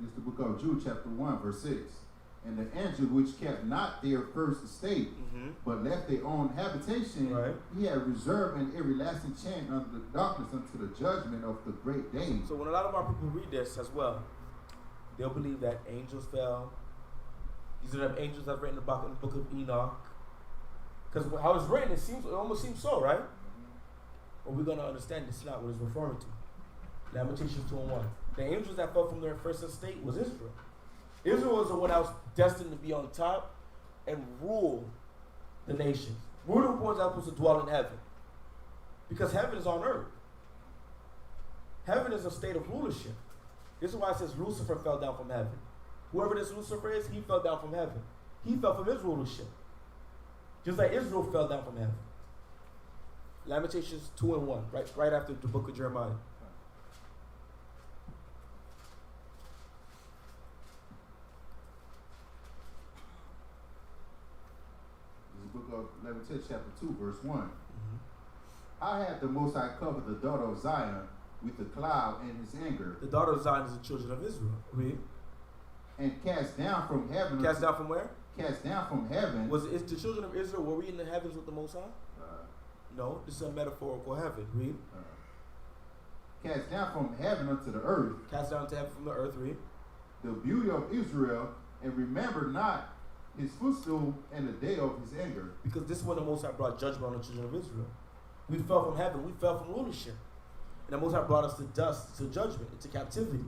This is the book of Jude, chapter 1, verse 6. And the angel which kept not their first estate, but left their own habitation, he had reserved an everlasting chain under the darkness unto the judgment of the great day. So when a lot of our people read this as well, they'll believe that angels fell. These are the angels that are written about in the book of Enoch. Because how it's written, it almost seems so, right? But we're going to understand it's not what it's referring to. Lamentations 2:1. The angels that fell from their first estate was Israel. Israel was the one that was destined to be on top and rule the nations. We're the ones that are supposed to dwell in heaven. Because heaven is on earth. Heaven is a state of rulership. This is why it says Lucifer fell down from heaven. Whoever this Lucifer is, he fell down from heaven. He fell from his rulership. Just like Israel fell down from heaven. Lamentations 2:1, right after the book of Jeremiah. of Leviticus chapter 2, verse 1. How had the Most High covered the daughter of Zion with the cloud in his anger? The daughter of Zion is the children of Israel. Read. And cast down from heaven. Cast down from where? Cast down from heaven. Was it the children of Israel? Were we in the heavens with the Most High? No, this is a metaphorical heaven. Read. Cast down from heaven unto the earth. Cast down to heaven from the earth. Read. The beauty of Israel, and remember not his footstool in the day of his anger. Because this is when the Most High brought judgment on the children of Israel. We fell from heaven. We fell from rulership. And the Most High brought us to dust, to judgment, into captivity.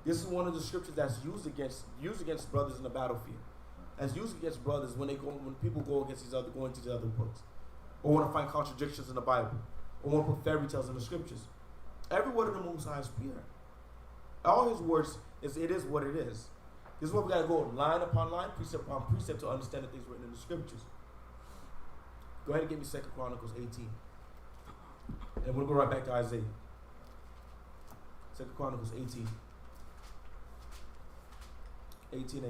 This is one of the scriptures that's used against brothers in the battlefield. That's used against brothers when people go against each other, go into the other books, or want to find contradictions in the Bible, or want to put fairy tales in the scriptures. Every word of the Most High is pure. All his words it is what it is. This is why we got to go line upon line, precept upon precept to understand the things written in the scriptures. Go ahead and give me 2 Chronicles 18. And we'll go right back to Isaiah. 2 Chronicles 18. 18.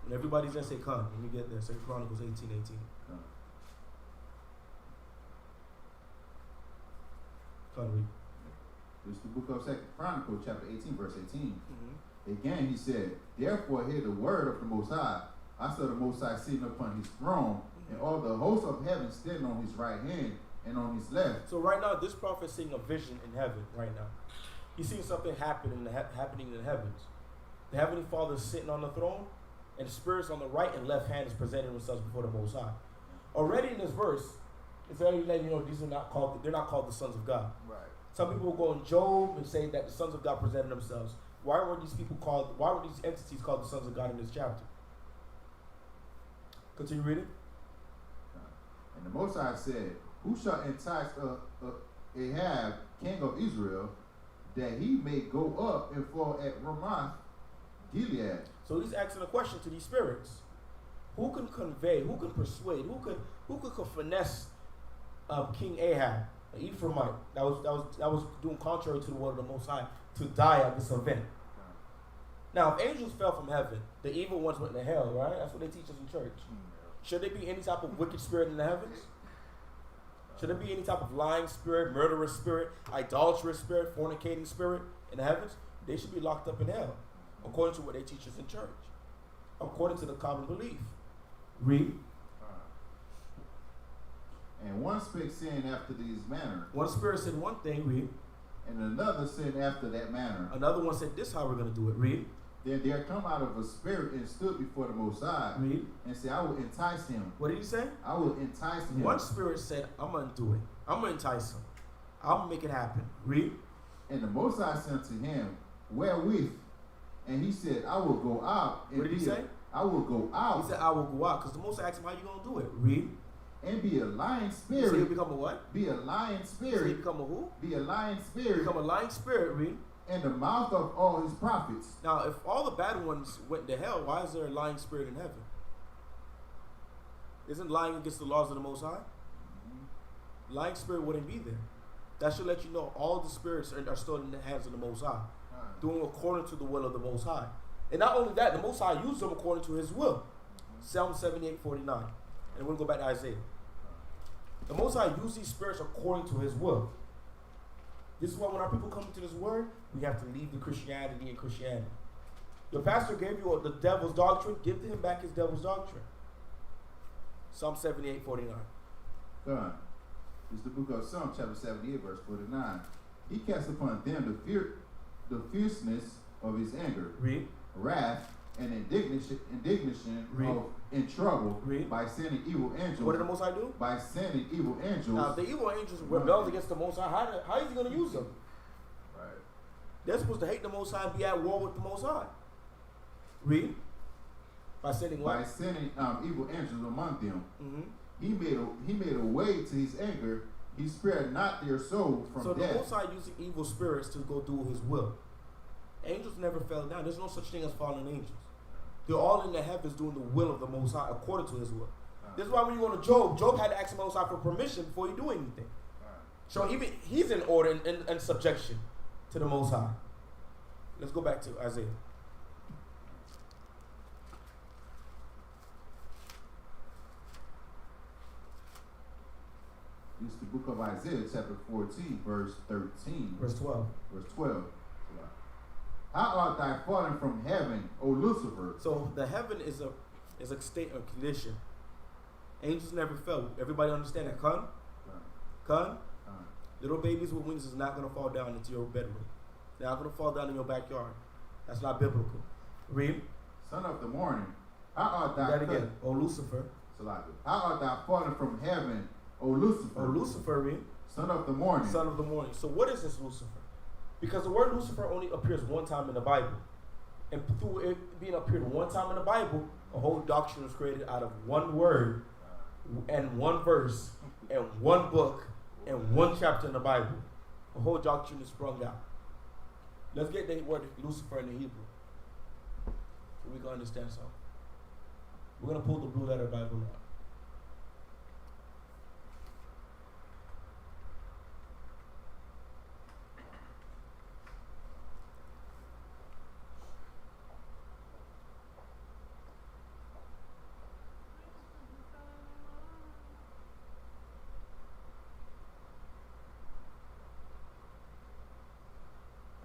And everybody's gonna say come when you get there. 2 Chronicles 18. Come read. It's the book of 2 Chronicles, chapter 18, verse 18. Again, he said, therefore hear the word of the Most High. I saw the Most High sitting upon his throne, and all the hosts of heaven standing on his right hand and on his left. So right now, this prophet is seeing a vision in heaven right now. He's seeing something happening in the heavens. The Heavenly Father is sitting on the throne, and the spirits on the right and left hand is presenting themselves before the Most High. Already in this verse, it's already letting you know they're not called the sons of God. Right. Some people will go in Job and say that the sons of God presented themselves. Why were these entities called the sons of God in this chapter? Continue reading. And the Most High said, who shall entice Ahab, king of Israel, that he may go up and fall at Ramoth Gilead? So he's asking a question to these spirits. Who can convey, who can persuade, who could finesse King Ahab, an Ephraimite, that was doing contrary to the word of the Most High, to die at this event? Now, if angels fell from heaven, the evil ones went to hell, right? That's what they teach us in church. Should there be any type of wicked spirit in the heavens? Should there be any type of lying spirit, murderous spirit, idolatrous spirit, fornicating spirit in the heavens? They should be locked up in hell, according to what they teach us in church, according to the common belief. Read. And one spake saying after these manner. One spirit said one thing, read. And another said after that manner. Another one said, this is how we're going to do it, read. Then there come out of a spirit and stood before the Most High. Read. And said, I will entice him. What did he say? I will entice him. One spirit said, I'm going to do it. I'm going to entice him. I'm going to make it happen. Read. And the Most High said to him, wherewith? And he said, I will go out. And what did he say? I will go out. He said, I will go out. Because the Most High asked him, how you going to do it? Read. And be a lying spirit. You say you become a what? Be a lying spirit. So you become a who? Be a lying spirit. Become a lying spirit, read. And the mouth of all his prophets. Now, if all the bad ones went to hell, why is there a lying spirit in heaven? Isn't lying against the laws of the Most High? Lying spirit wouldn't be there. That should let you know all the spirits are still in the hands of the Most High, doing according to the will of the Most High. And not only that, the Most High used them according to his will. Psalm 78:49. And we'll go back to Isaiah. The Most High used these spirits according to his will. This is why when our people come into this word, we have to leave the Christianity in Christianity. Your pastor gave you the devil's doctrine, give to him back his devil's doctrine. Psalm 78:49. God. It's the book of Psalm chapter 78, verse 49. He cast upon them the fierceness of his anger, read, wrath, and indignation read, in trouble, read, by sending evil angels. What did the Most High do? By sending evil angels. Now, if the evil angels rebelled against the Most High, how is he going to use them? Right. They're supposed to hate the Most High and be at war with the Most High. Read. By sending what? By sending evil angels among them. Mm-hmm. He made a way to his anger. He spared not their souls from death. So the Most High using evil spirits to go do his will. Angels never fell down. There's no such thing as fallen angels. They're all in the heavens doing the will of the Most High according to his will. This is why when you go to Job had to ask the Most High for permission before he do anything. So even he's in order and subjection to the Most High. Let's go back to Isaiah. This is the book of Isaiah, chapter 14, verse 13. Verse 12. Verse 12. How art thou fallen from heaven, O Lucifer? So the heaven is a state or condition. Angels never fell. Everybody understand that? Con? Little babies with wings is not going to fall down into your bedroom. They're not going to fall down in your backyard. That's not biblical. Read. Son of the morning, how art thou? That again. O Lucifer. How art thou fallen from heaven, O Lucifer? O Lucifer, read. Son of the morning. Son of the morning. So what is this Lucifer? Because the word Lucifer only appears one time in the Bible. And through it being appeared one time in the Bible, a whole doctrine was created out of one word and one verse and one book and one chapter in the Bible. A whole doctrine is sprung out. Let's get the word Lucifer in the Hebrew so we can understand something. We're going to pull the Blue Letter Bible out.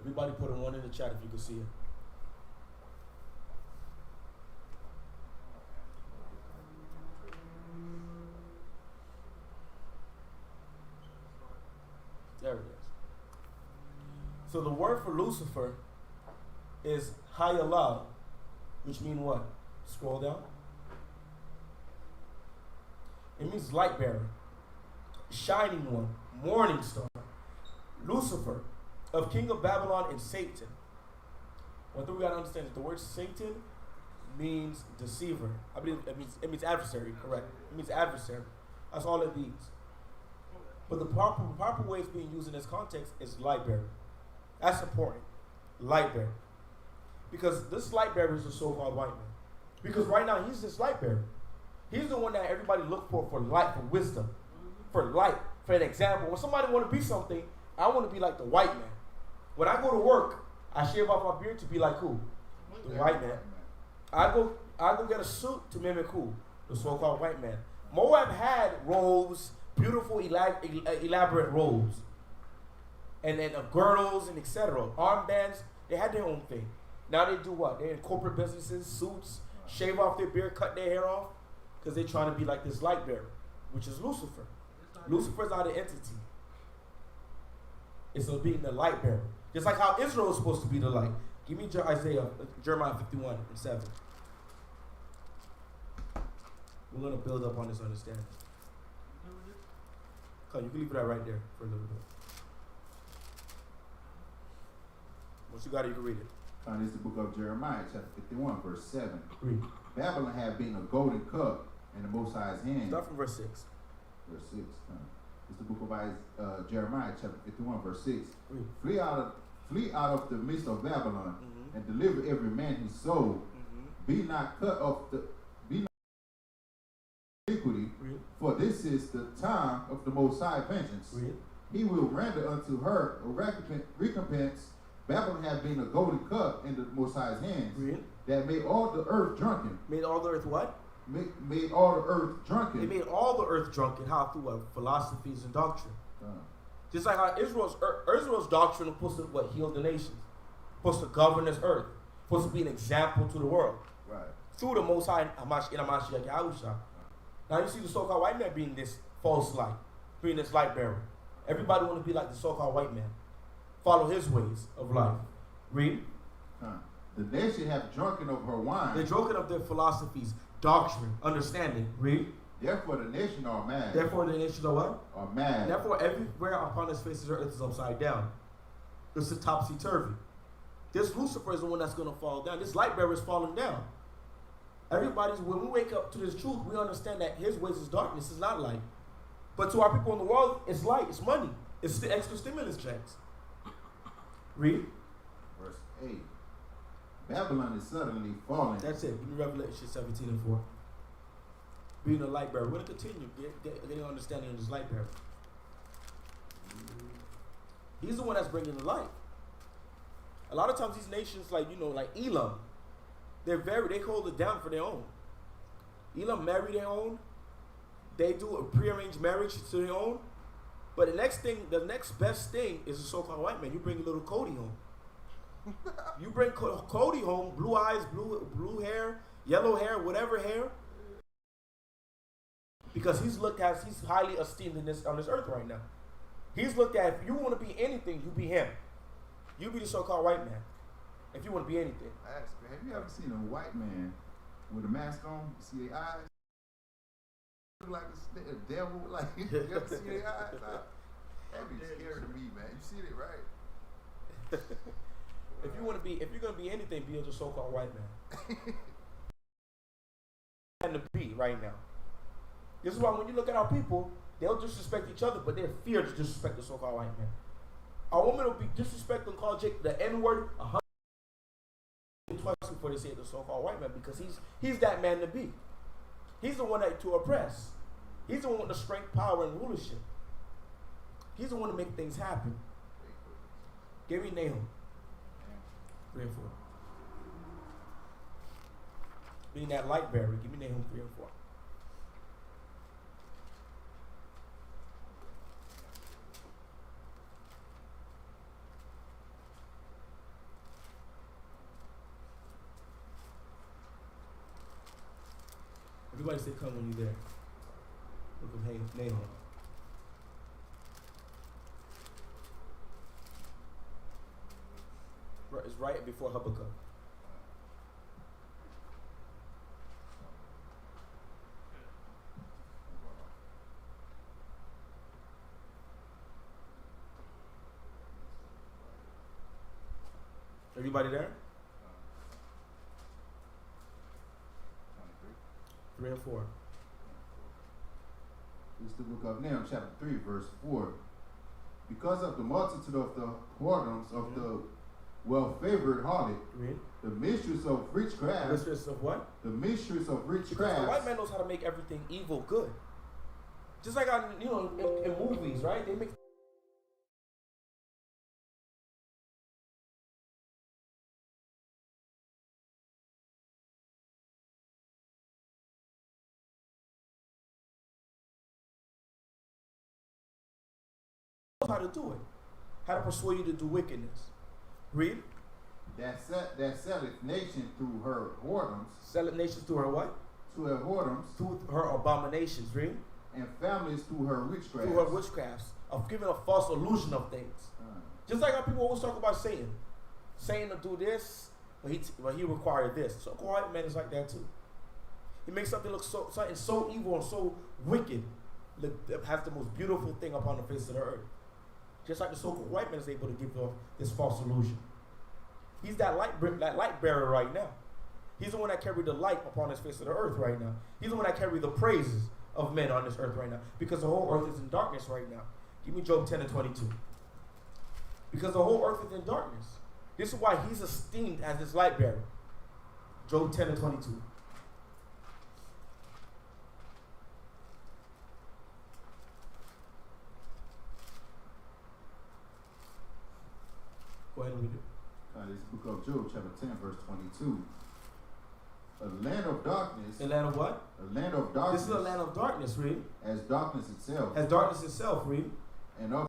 Everybody put a 1 in the chat if you can see it. There it is. So the word for Lucifer is Hayallah, which means what? Scroll down. It means light bearer, shining one, morning star. Lucifer, of king of Babylon and Satan. One thing we gotta understand is the word Satan means deceiver. I believe it means adversary, correct? It means adversary. That's all it means. But the proper way it's being used in this context is light bearer. That's important. Light bearer. Because this light bearer is a so-called white man. Because right now he's this light bearer. He's the one that everybody look for light, for wisdom, for light, for an example. When somebody want to be something, I want to be like the white man. When I go to work, I shave off my beard to be like who? The white man. I go get a suit to mimic who? The so-called white man. Moab had robes, beautiful, elaborate robes, and then girdles and etc. Armbands. They had their own thing. Now they do what? They're in corporate businesses, suits, shave off their beard, cut their hair off, because they're trying to be like this light bearer, which is Lucifer. Lucifer's not an entity. It's being the light bearer. Just like how Israel is supposed to be the light. Give me Jeremiah 51 and 7. We're going to build up on this understanding. Come, you can leave that right there for a little bit. Once you got it, you can read it. This is the book of Jeremiah, chapter 51, verse 7. Read. Babylon had been a golden cup in the Most High's hand. Start from verse 6. Verse 6. It's the book of Jeremiah, chapter 51, verse 6. Read. Flee out of the midst of Babylon, and deliver every man his soul. Be not cut off iniquity, for this is the time of the Most High vengeance. Read. He will render unto her a recompense. Babylon had been a golden cup in the Most High's hands. Read. That made all the earth drunken. Made all the earth what? Made all the earth drunken. They made all the earth drunken. How? Through what? Philosophies and doctrine. Just like how Israel's doctrine was supposed to what? Heal the nations. Supposed to govern this earth. Supposed to be an example to the world. Right. Through the Most High in Hamashiach Yahusha. Now you see the so-called white man being this false light. Being this light bearer. Everybody want to be like the so-called white man. Follow his ways of life. Read. The nation have drunken of her wine. They're drunken of their philosophies, doctrine, understanding. Read. Therefore the nation are mad. Therefore the nations are what? Are mad. Therefore everywhere upon his faces the earth is upside down. It's a topsy-turvy. This Lucifer is the one that's going to fall down. This light bearer is falling down. When we wake up to this truth, we understand that his ways is darkness, is not light. But to our people in the world, it's light, it's money. It's the extra stimulus checks. Read. Verse 8. Babylon is suddenly falling. That's it. Give me Revelation 17 and 4. Being a light bearer. We're going to continue getting understanding of this light bearer. He's the one that's bringing the light. A lot of times these nations, like like Elam, they hold it down for their own. Elam marry their own. They do a prearranged marriage to their own. But the next best thing is a so-called white man. You bring a little Cody home. You bring Cody home, blue eyes, blue hair, yellow hair, whatever hair. Because he's highly esteemed on this earth right now. He's looked at, if you want to be anything, you be him. You be the so-called white man. If you want to be anything. I ask you, have you ever seen a white man with a mask on? You see their eyes? Look like a devil. Like, you ever see their eyes? That'd be scary to me, man. You see it, right? If you're gonna be anything, be a so-called white man. And to be right now. This is why when you look at our people, they'll disrespect each other, but they're feared to disrespect the so-called white man. Our woman will be disrespectful and call Jake the N-word 100 twice before they say the so-called white man, because he's that man to be. He's the one to oppress. He's the one with the strength, power, and rulership. He's the one to make things happen. Give me Nahum 3 and 4. Being that light bearer, give me Nahum 3 and 4. Everybody say come when you're there. Look at Nahum. It's right before Habakkuk. Everybody there? 3 and 4. It's the book of Nahum, chapter 3, verse 4. Because of the multitude of the whoredoms of the well-favored harlot, the mistress of rich crafts. Mistress of what? The mistress of rich because crafts. the white man knows how to make everything evil good. Just like in movies, right? They make how to do it. How to persuade you to do wickedness. Read. That selleth nation through her whoredoms. Selleth nations through her what? To her whoredoms. Through her abominations. Read. And families through her witchcrafts. Through her witchcrafts. Of giving a false illusion of things. Just like how people always talk about Satan. Satan will do this, but he required this. So white man is like that too. He makes something look something so evil and so wicked, has the most beautiful thing upon the face of the earth. Just like the so-called white man is able to give off this false illusion. He's that light bearer right now. He's the one that carried the light upon his face of the earth right now. He's the one that carried the praises of men on this earth right now. Because the whole earth is in darkness right now. Give me Job 10 and 22. Because the whole earth is in darkness. This is why he's esteemed as this light bearer. Job 10 and 22. Go ahead and read it. This book of Job, chapter 10, verse 22. A land of darkness. A land of what? A land of darkness. This is a land of darkness, read. As darkness itself. As darkness itself, read. And of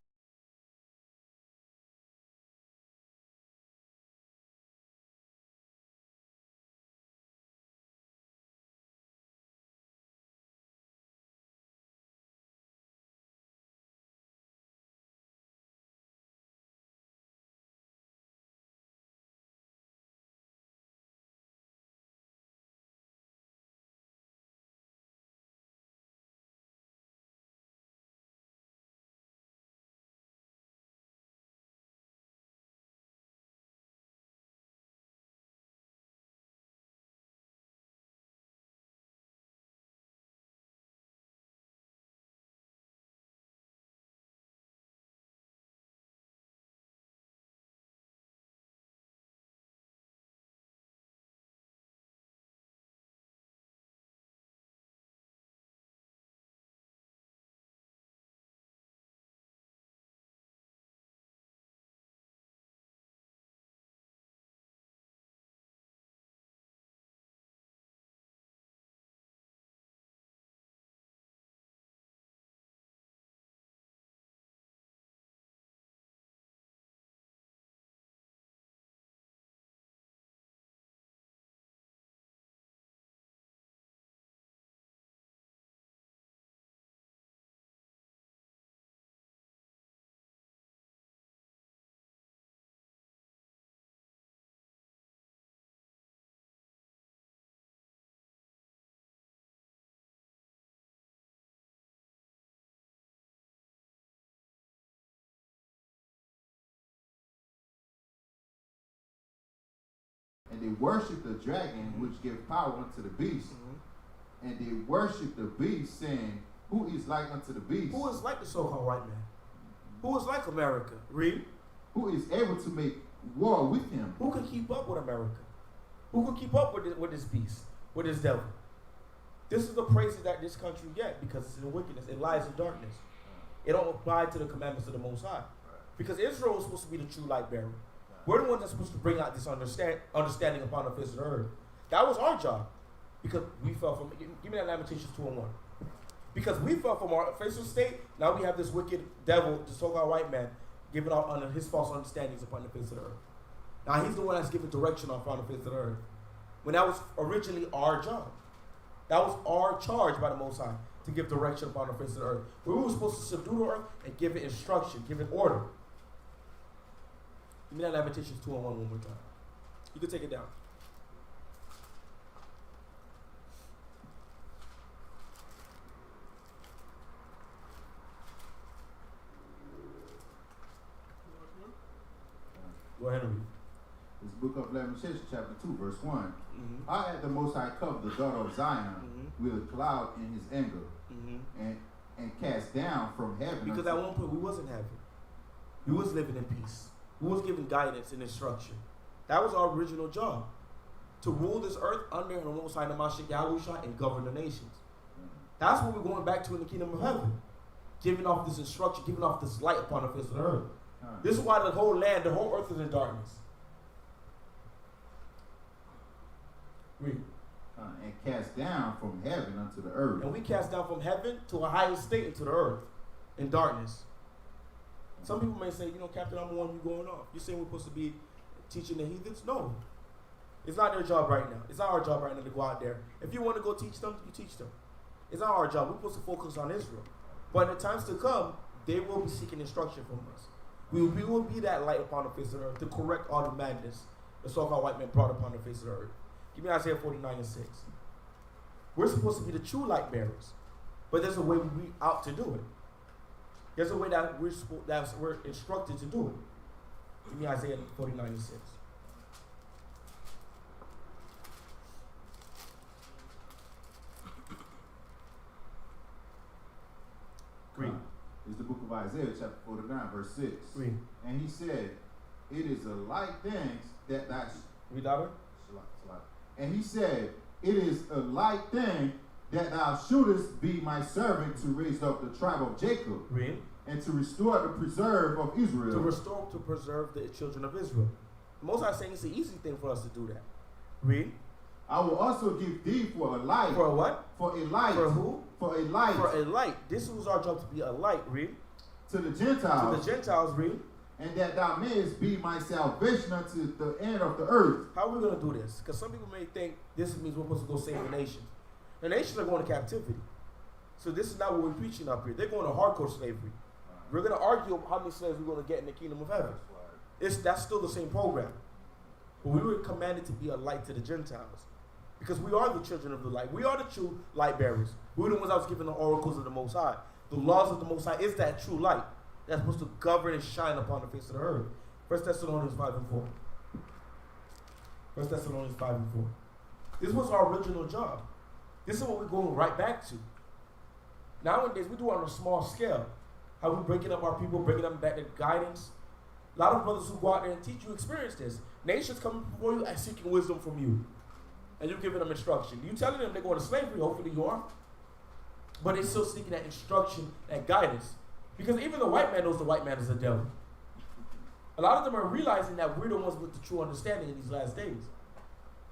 they worship the dragon, which give power unto the beast. And they worship the beast, saying, who is like unto the beast? Who is like the so-called white man? Who is like America? Read. Who is able to make war with him? Who can keep up with America? Who can keep up with this beast, with this devil? This is the praises that this country get because it's in wickedness. It lies in darkness. It don't apply to the commandments of the Most High. Because Israel is supposed to be the true light bearer. We're the ones that's supposed to bring out this understanding upon the face of the earth. That was our job. Because we fell from, give me that Lamentations 2:1. Because we fell from our official state, now we have this wicked devil, the so-called white man, giving out under his false understandings upon the face of the earth. Now he's the one that's giving direction upon the face of the earth. When that was originally our job. That was our charge by the Most High, to give direction upon the face of the earth. We were supposed to subdue the earth and give it instruction, give it order. Give me that Lamentations 2:1 one more time. You can take it down. Go ahead and read. This book of Lamentations, chapter 2, verse 1. I had the Most High cover the daughter of Zion with a cloud in his anger, and cast down from heaven. Because at one point we wasn't happy. We was living in peace. We was giving guidance and instruction. That was our original job. To rule this earth under the Most High Namashik Yahusha and govern the nations. That's what we're going back to in the kingdom of heaven. Giving off this instruction, giving off this light upon the face of the earth. This is why the whole land, the whole earth is in darkness. Read. And cast down from heaven unto the earth. And we cast down from heaven to a higher state into the earth in darkness. Some people may say, Captain, I'm the one you going off. You're saying we're supposed to be teaching the heathens? No. It's not their job right now. It's not our job right now to go out there. If you want to go teach them, you teach them. It's not our job. We're supposed to focus on Israel. But in the times to come, they will be seeking instruction from us. We will be that light upon the face of the earth to correct all the madness the so-called white man brought upon the face of the earth. Give me Isaiah 49:6. We're supposed to be the true light bearers. But there's a way we out to do it. There's a way that we're instructed to do it. Give me Isaiah 49:6. Read. It's the book of Isaiah, chapter 49, verse 6. Read. And he said, it is a light thing that thou... Read louder. And he said, it is a light thing that thou shouldest be my servant to raise up the tribe of Jacob. Read. And to restore the preserve of Israel. To preserve the children of Israel. The Most High is saying it's an easy thing for us to do that. Read. I will also give thee for a light. For a what? For a light. For who? For a light. For a light. This was our job, to be a light. Read. To the Gentiles. To the Gentiles. Read. And that thou mayest be my salvation unto the end of the earth. How are we going to do this? Because some people may think this means we're supposed to go save the nations. The nations are going to captivity. So this is not what we're preaching up here. They're going to hardcore slavery. We're going to argue how many slaves we're going to get in the kingdom of heaven. That's still the same program. But we were commanded to be a light to the Gentiles. Because we are the children of the light. We are the true light bearers. We're the ones that was given the oracles of the Most High. The laws of the Most High is that true light that's supposed to govern and shine upon the face of the earth. 1 Thessalonians 5:4. 1 Thessalonians 5:4. This was our original job. This is what we're going right back to. Nowadays, we do it on a small scale. How we breaking up our people, bringing them back to guidance. A lot of brothers who go out there and teach you experience this. Nations coming before you and seeking wisdom from you. And you're giving them instruction. You telling them they're going to slavery, hopefully you are. But they're still seeking that instruction, that guidance. Because even the white man knows the white man is a devil. A lot of them are realizing that we're the ones with the true understanding in these last days.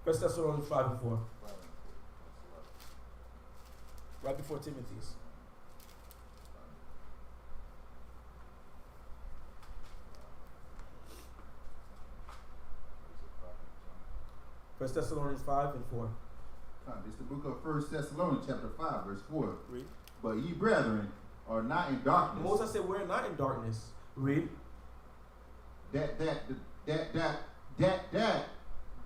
1 Thessalonians 5:4. Right before Timothy's. First Thessalonians 5:4. It's the book of 1 Thessalonians chapter 5, verse 4. Read. But ye brethren are not in darkness. Moses said we're not in darkness. Read. That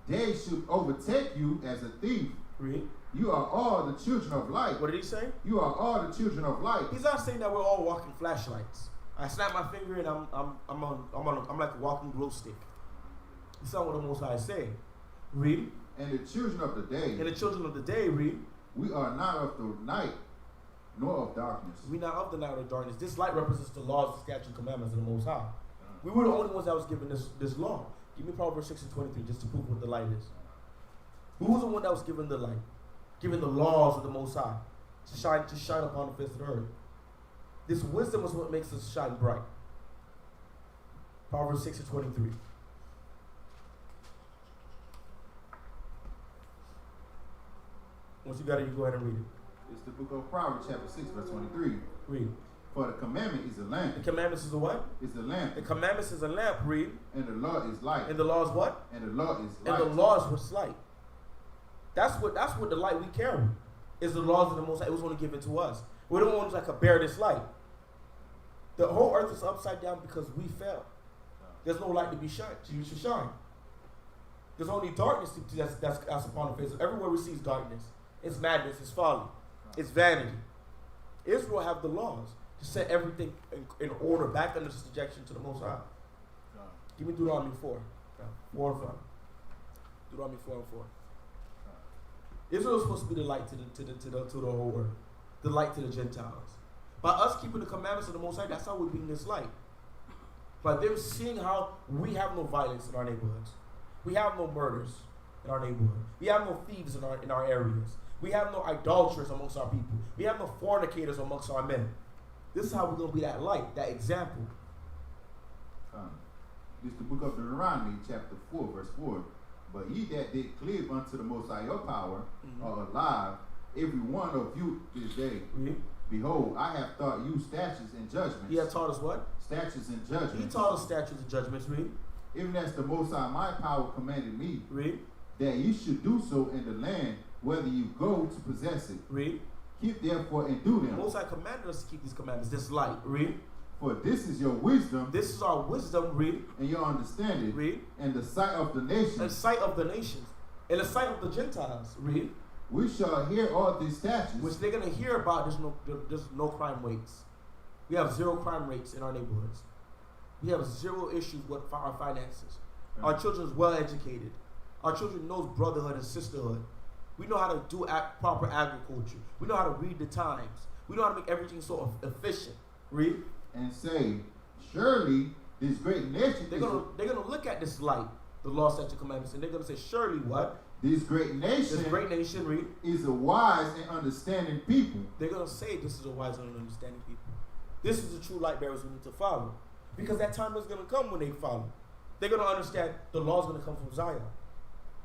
day should overtake you as a thief. Read. You are all the children of light. What did he say? You are all the children of light. He's not saying that we're all walking flashlights. I snap my finger and I'm like a walking glow stick. It's not what the Most High is saying. Read. And the children of the day. And the children of the day, read. We are not of the night, nor of darkness. We not of the night or darkness. This light represents the laws, the statutes, and commandments of the Most High. We were the only ones that was given this law. Give me Proverbs 6 and 23 just to prove what the light is. Who was the one that was given the light? Given the laws of the Most High to shine upon the face of the earth. This wisdom is what makes us shine bright. Proverbs 6 and 23. Once you got it, you go ahead and read it. It's the book of Proverbs, chapter 6, verse 23. Read. For the commandment is a lamp. The commandments is a what? Is a lamp. The commandments is a lamp, read. And the law is light. And the law is what? And the law is light. And the law is what's light. That's what the light we carry. Is the laws of the Most High. It was only given to us. We're the ones that could bear this light. The whole earth is upside down because we fell. There's no light to be shine. You should shine. There's only darkness that's upon the face. Everywhere we see is darkness. It's madness. It's folly. It's vanity. Israel have the laws to set everything in order, back under subjection to the Most High. Give me Deuteronomy 4. 4 and 5. Deuteronomy 4 and 4. Israel is supposed to be the light to the whole world. The light to the Gentiles. By us keeping the commandments of the Most High, that's how we're being this light. By them seeing how we have no violence in our neighborhoods. We have no murders in our neighborhood. We have no thieves in our areas. We have no idolaters amongst our people. We have no fornicators amongst our men. This is how we're going to be that light, that example. This is the book of Deuteronomy, chapter 4, verse 4. But ye that did cleave unto the Most High your power are alive, every one of you this day. Behold, I have taught you statutes and judgments. He has taught us what? Statutes and judgments. He taught us statutes and judgments, read. Even as the Most High my power commanded me, read. That you should do so in the land, whether you go to possess it. Read. Keep therefore and do them. The Most High commanded us to keep these commandments, this light. Read. For this is your wisdom. This is our wisdom, read. And your understanding. Read. And the sight of the nations. And sight of the nations. And the sight of the Gentiles, read. We shall hear all these statutes. Which they're going to hear about. There's no crime rates. We have 0 crime rates in our neighborhoods. We have 0 issues with our finances. Right. Our children is well educated. Our children knows brotherhood and sisterhood. We know how to do proper agriculture. We know how to read the times. We know how to make everything so efficient. Read. And say, surely this great nation. They're gonna look at this light, the law, statute, commandments, and they're gonna say, surely what? This great nation. Read. Is a wise and understanding people. They're gonna say this is a wise and understanding people. This is the true light bearers we need to follow, because that time is gonna come when they follow. They're gonna understand the law is gonna come from Zion.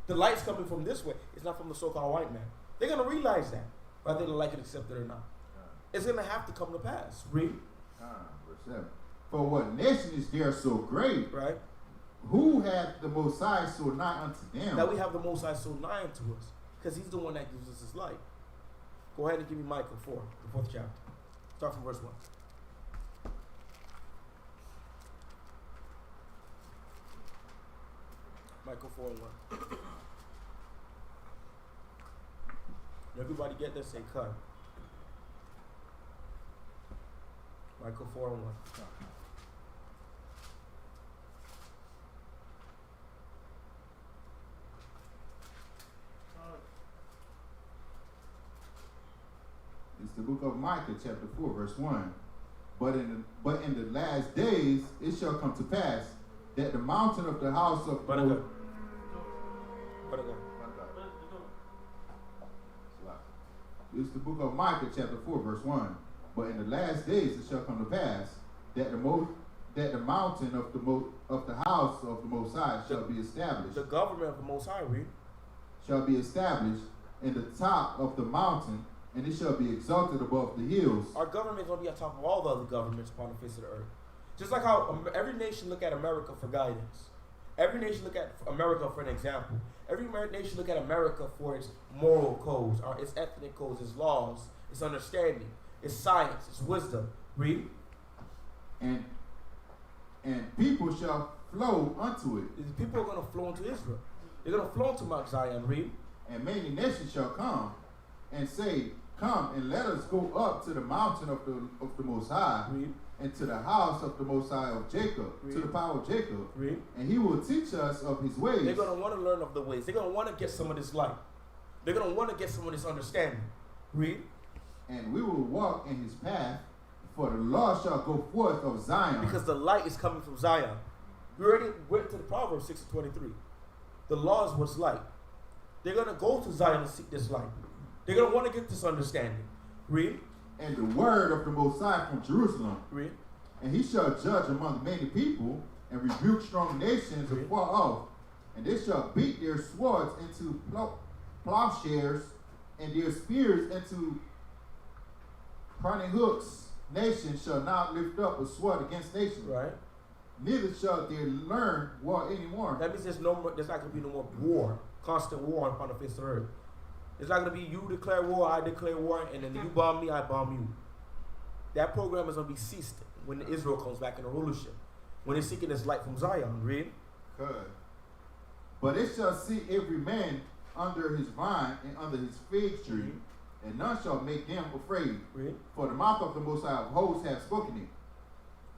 The light's coming from this way. It's not from the so-called white man. They're gonna realize that, whether they like it, accept it or not. It's gonna have to come to pass. Read. Verse 7. For what nation is there so great? Right. Who hath the Most High so nigh unto them? That we have the Most High so nigh unto us, because He's the one that gives us His light. Go ahead and give me Micah 4, the 4th chapter. Start from verse 1. Micah 4 and 1. Everybody get this? Say cut. Micah 4 and 1. It's the book of Micah, chapter 4, verse 1. But in the last days it shall come to pass that the mountain of the house of It's the book of Micah, chapter 4, verse 1. But in the last days it shall come to pass that the mountain of the house of the Most High shall be established. The government of the Most High, read. Shall be established in the top of the mountain, and it shall be exalted above the hills. Our government is going to be on top of all the other governments upon the face of the earth. Just like how every nation look at America for guidance. Every nation look at America for an example. Every nation look at America for its moral codes, its ethnic codes, its laws, its understanding, its science, its wisdom. Read. And people shall flow unto it. People are going to flow into Israel. They're going to flow into Mount Zion. Read. And many nations shall come and say, come and let us go up to the mountain of the Most High. Read. and to the house of the Most High of Jacob, Read. to the power of Jacob, Read. and he will teach us of his ways. They're going to want to learn of the ways. They're going to want to get some of this light. They're going to want to get some of this understanding. Read. And we will walk in his path, for the law shall go forth of Zion. Because the light is coming from Zion. We already went to the Proverbs 6:23. The law is what's light. They're going to go to Zion and seek this light. They're going to want to get this understanding. Read. And the word of the Most High from Jerusalem. Read. And he shall judge among many people, and rebuke strong nations afar off. And they shall beat their swords into plowshares, and their spears into pruning hooks. Nation shall not lift up a sword against nation. Right. Neither shall they learn war anymore. That means there's not going to be no more war, constant war upon the face of the earth. It's not going to be you declare war, I declare war, and then you bomb me, I bomb you. That program is going to be ceased when Israel comes back in the rulership. When they're seeking this light from Zion. Read. Good. But it shall see every man under his vine and under his fig tree, and none shall make them afraid. Read. For the mouth of the Most High of hosts hath spoken it.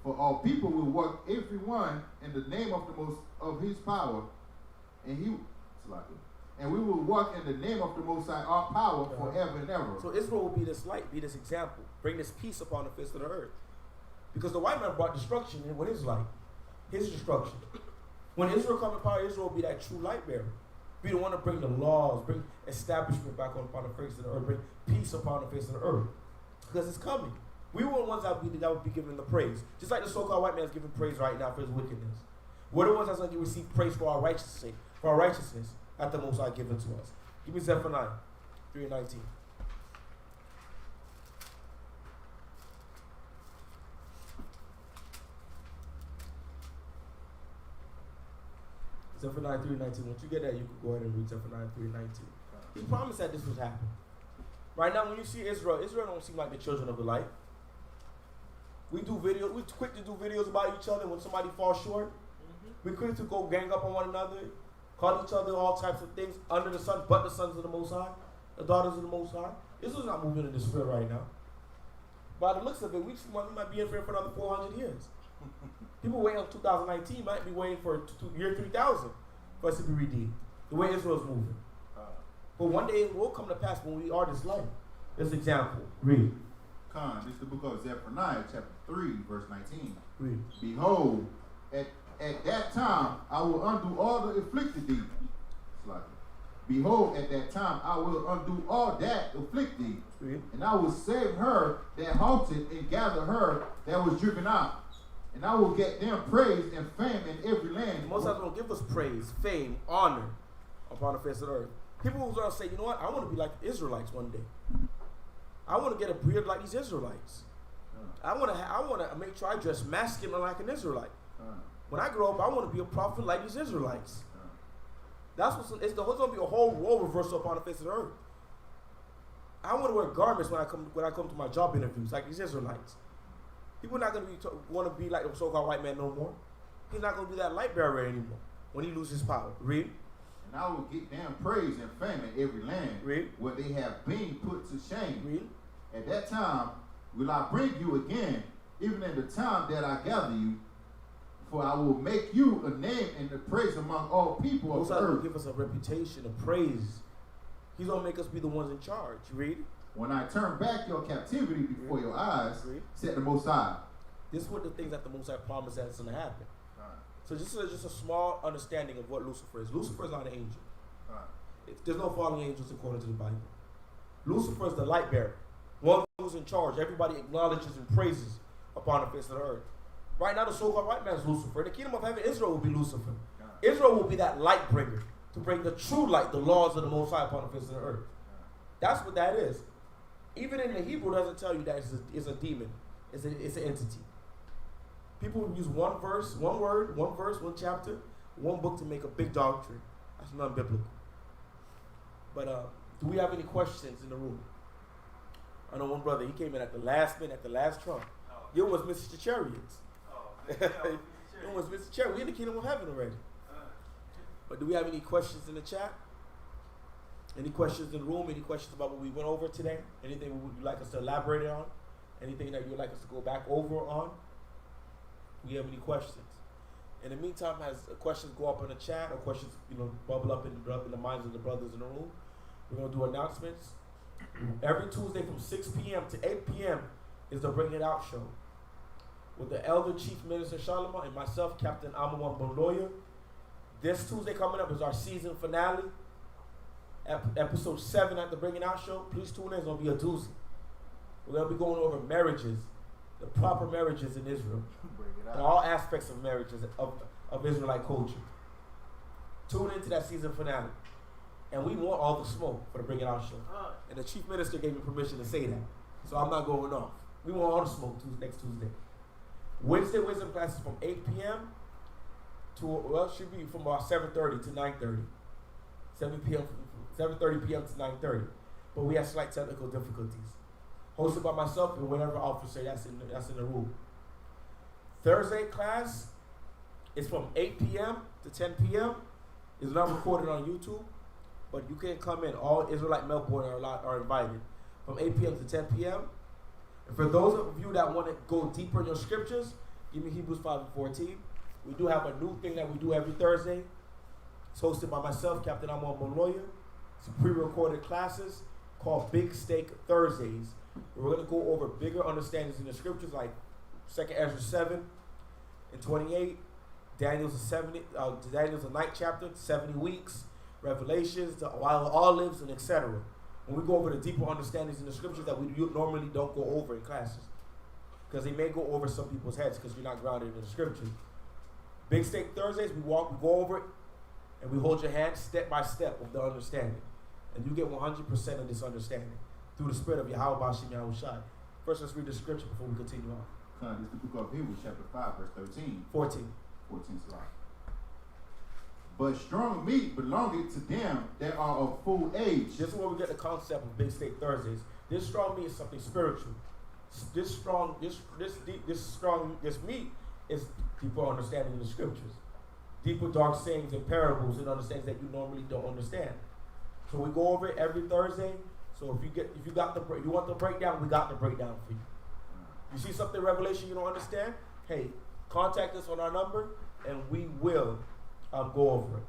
For all people will walk every one in the name of the most of his power, and we will walk in the name of the Most High our power forever and ever. So Israel will be this light, be this example, bring this peace upon the face of the earth. Because the white man brought destruction in with his light, his destruction. When Israel comes in power, Israel will be that true light bearer. Be the one to bring the laws, bring establishment back upon the face of the earth, bring peace upon the face of the earth. Because it's coming. We were the ones that would be given the praise. Just like the so-called white man is giving praise right now for his wickedness. We're the ones that's going to receive praise for our righteousness that the Most High given to us. Give me Zephaniah 3:19. Zephaniah 3:19. Once you get that, you can go ahead and read Zephaniah 3:19. He promised that this would happen. Right now, when you see Israel don't seem like the children of the light. We do videos. We're quick to do videos about each other when somebody falls short. We're quick to go gang up on one another, call each other all types of things under the sun, but the sons of the Most High, the daughters of the Most High. Israel's not moving in the spirit right now. By the looks of it, we might be in for another 400 years. People waiting on 2019 might be waiting for year 3000 for us to be redeemed. The way Israel's moving. But one day it will come to pass when we are this light. This example. Read. This is the book of Zephaniah, chapter 3, verse 19. Read. Behold, at that time I will undo all that afflicted thee. Behold, at that time I will undo all that afflict thee. Read. And I will save her that halted, and gather her that was driven out. And I will get them praise and fame in every land. Most of us will give us praise, fame, honor upon the face of the earth. People who's going to say, you know what, I want to be like the Israelites one day. I want to get a beard like these Israelites. I want to make sure I dress masculine like an Israelite. When I grow up, I want to be a prophet like these Israelites. That's what's it's going to be a whole role reversal upon the face of the earth. I want to wear garments when I come to my job interviews like these Israelites. People are not going to want to be like the so-called white man no more. He's not going to be that light bearer anymore when he loses power. Read. And I will get them praise and fame in every land. Read. Where they have been put to shame. Read. At that time will I bring you again, even in the time that I gather you, for I will make you a name and a praise among all people of the earth. Give us a reputation, a praise. He's going to make us be the ones in charge. Read. When I turn back your captivity before your eyes, said the Most High. This is what the things that the Most High promised that's going to happen. So just a small understanding of what Lucifer is. Lucifer is not an angel. There's no fallen angels according to the Bible. Lucifer is the light bearer. One who's in charge. Everybody acknowledges and praises upon the face of the earth. Right now, the so-called white man is Lucifer. The kingdom of heaven, Israel will be Lucifer. Israel will be that light bringer to bring the true light, the laws of the Most High upon the face of the earth. That's what that is. Even in the Hebrew, doesn't tell you that it's a demon. It's an entity. People use one verse, one word, one verse, one chapter, one book to make a big doctrine. That's non-biblical. But do we have any questions in the room? I know one brother, he came in at the last minute, at the last trump. You almost missed your chariots. You almost missed the chariot. We're in the kingdom of heaven already. But do we have any questions in the chat? Any questions in the room? Any questions about what we went over today? Anything you'd like us to elaborate on? Anything that you'd like us to go back over on? We have any questions? In the meantime, as questions go up in the chat or questions, bubble up in the minds of the brothers in the room, we're going to do announcements. Every Tuesday from 6 p.m. to 8 p.m. is the Bring It Out show with the Elder Chief Minister Shalom and myself, Captain Amawan Bonloya. This Tuesday coming up is our season finale, episode 7 at the Bring It Out show. Please tune in. It's going to be a doozy. We're going to be going over marriages, the proper marriages in Israel, and all aspects of marriages of Israelite culture. Tune into that season finale. And we want all the smoke for the Bring It Out show. And the Chief Minister gave me permission to say that. So I'm not going off. We want all the smoke next Tuesday. Wednesday wisdom classes from 8 p.m. to, should be from about 7:30 to 9:30. 7:30 p.m. to 9:30. But we have slight technical difficulties. Hosted by myself and whatever officer that's in the room. Thursday class is from 8 p.m. to 10 p.m. It's not recorded on YouTube, but you can come in. All Israelite Melbourne are invited from 8 p.m. to 10 p.m. And for those of you that want to go deeper in your scriptures, give me Hebrews 5:14. We do have a new thing that we do every Thursday. It's hosted by myself, Captain Amon Bonloya. It's pre-recorded classes called Big Steak Thursdays. We're going to go over bigger understandings in the scriptures like 2 Ezra 7 and 28, Daniel's the 9th chapter, 70 weeks, Revelations, the Wild Olives, and etc. When we go over the deeper understandings in the scriptures that we normally don't go over in classes, because they may go over some people's heads because you're not grounded in the scriptures. Big Steak Thursdays, we go over it, and we hold your hand step by step of the understanding. And you get 100% of this understanding through the spirit of Yahweh Bashim Yahushai. First, let's read the scripture before we continue on. This is the book of Hebrews, chapter 5, verse 13. 14. 14 slide. But strong meat belongeth to them that are of full age. This is where we get the concept of Big Steak Thursdays. This strong meat is something spiritual. This meat is deeper understanding of the scriptures, deeper dark sayings and parables and understandings that you normally don't understand. So we go over it every Thursday. So if you want the breakdown, we got the breakdown for you. You see something in Revelation you don't understand? Hey, contact us on our number, and we will go over it,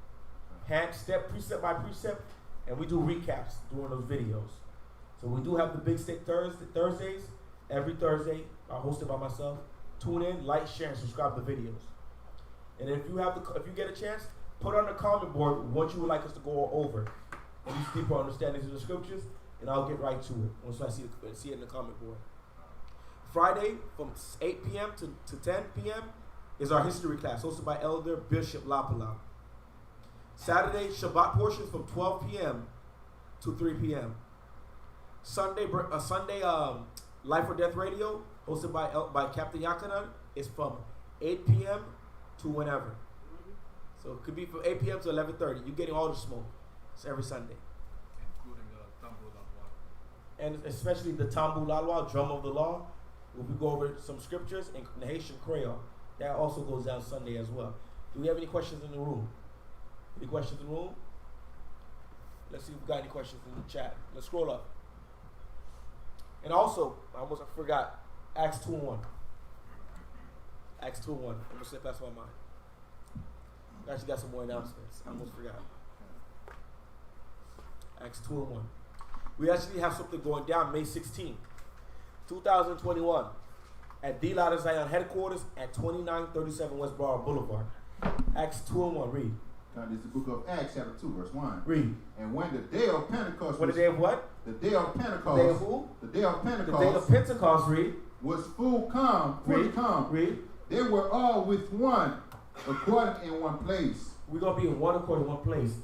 hand step, precept by precept, and we do recaps during those videos. So we do have the Big Steak Thursdays every Thursday, hosted by myself. Tune in, like, share, and subscribe to the videos. And if you get a chance, put on the comment board what you would like us to go over, and these deeper understandings of the scriptures, and I'll get right to it once I see it in the comment board. Friday from 8 p.m. to 10 p.m. is our history class, hosted by Elder Bishop Lapala. Saturday, Shabbat portions from 12 p.m. to 3 p.m. Sunday, Life or Death Radio, hosted by Captain Yakanan, is from 8 p.m. to whenever. So it could be from 8 p.m. to 11:30. You're getting all the smoke. It's every Sunday. Including the Tambu Lalwa. And especially the Tambu Lalwa, Drum of the Law. We'll go over some scriptures in the Haitian Creole. That also goes down Sunday as well. Do we have any questions in the room? Any questions in the room? Let's see if we got any questions in the chat. Let's scroll up. And also, I forgot, Acts 2:1. Acts 2:1. Almost slipped past my mind. Actually got some more announcements. I almost forgot. Acts 2:1. We actually have something going down May 16th, 2021 at D. Lotta Zion headquarters at 2937 West Bar Boulevard. Acts 2:1. Read. This is the book of Acts, chapter 2, verse 1. Read. And when the day of Pentecost When the day of what? The day of Pentecost. The day of who? The day of Pentecost. The day of Pentecost, read. Was fully come. Read. They were all with one, according in one place. We're going to be in one accord in one place